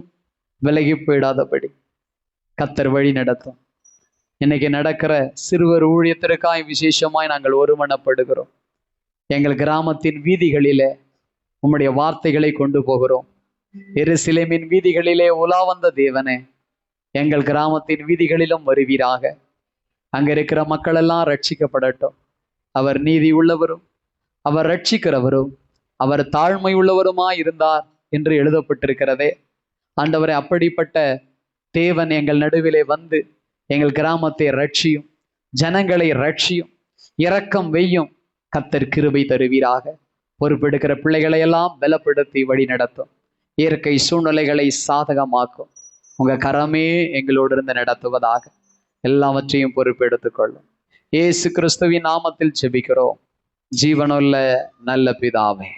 விலகி போயிடாதபடி கர்த்தர் வழி நடத்தும். இன்னைக்கு நடக்கிற சிறுவர் ஊழியத்திற்காய் விசேஷமாய் நாங்கள் ஒருமனப்படுகிறோம். எங்கள் கிராமத்தின் வீதிகளிலே உம்முடைய வார்த்தைகளை கொண்டு போகிறோம். எருசலேமின் வீதிகளிலே உலா வந்த தேவனே, எங்கள் கிராமத்தின் வீதிகளிலும் வருவீராக. அங்க இருக்கிற மக்கள் எல்லாம் ரட்சிக்கப்படட்டும். அவர் நீதி உள்ளவரும், அவர் ரட்சிக்கிறவரும், அவர் தாழ்மை உள்ளவருமாய் இருந்தார் என்று எழுதப்பட்டிருக்கிறதே. ஆண்டவரே, அப்படிப்பட்ட தேவன் எங்கள் நடுவிலே வந்து எங்கள் கிராமத்தை ரட்சியும், ஜனங்களை ரட்சியும், இரக்கம் வெய்யும். கர்த்தர் கிருபை தருவீராக. பொறுப்பெடுக்கிற பிள்ளைகளை எல்லாம் பலப்படுத்தி வழி நடத்தும். இயற்கை சூழ்நிலைகளை சாதகமாக்கும். உங்க கரமே எங்களோடு இருந்து நடத்துவதாக. எல்லாவற்றையும் பொறுப்பெடுத்துக்கொள்ளும். இயேசு கிறிஸ்துவின் நாமத்தில் ஜெபிக்கிறோம் ஜீவனுள்ள நல்ல பிதாவே.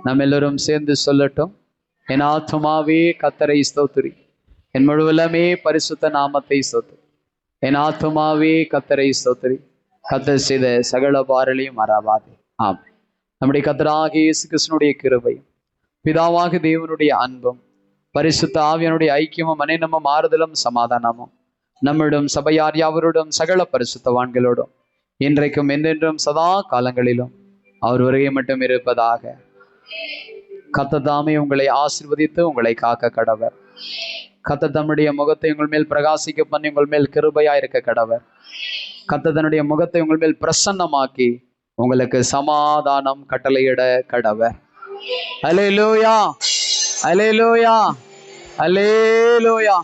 நம்ம எல்லோரும் சேர்ந்து சொல்லட்டும். என் ஆத்துமாவே கர்த்தரை ஸ்தோத்திரி, என் முழுவலமே பரிசுத்த நாமத்தை ஸ்தோத்திரி. என் ஆத்துமாவே கர்த்தரை ஸ்தோத்திரி, கர்த்தர் செய்த சகல பாரலையும் மறவாதே. ஆம். நம்முடைய கர்த்தராகிய இயேசு கிறிஸ்துவினுடைய கிருபையும், பிதாவாக தேவனுடைய அன்பும், பரிசுத்த ஆவியானுடைய ஐக்கியமும், அநேகமும், ஆறுதலும், சமாதானமும் நம்மிடம் சபையார் யாவரோடும் சகல பரிசுத்தவான்களோடும் இன்றைக்கும் என்றென்றும் சதா காலங்களிலும் அவர் ஒரே மட்டும் இருப்பதாக. கர்த்தர் தாமே உங்களை ஆசீர்வதித்து உங்களை காக்க கடவர். கர்த்தர் தம்முடைய முகத்தை உங்கள் மேல் பிரகாசிக்க பண்ணி உங்கள் மேல் கிருபையா இருக்க கடவர். கர்த்தர் தன்னுடைய முகத்தை உங்கள் மேல் பிரசன்னமாக்கி உங்களுக்கு சமாதானம் கட்டளையிட கடவர். அல்லேலூயா, அல்லேலூயா, அல்லேலூயா.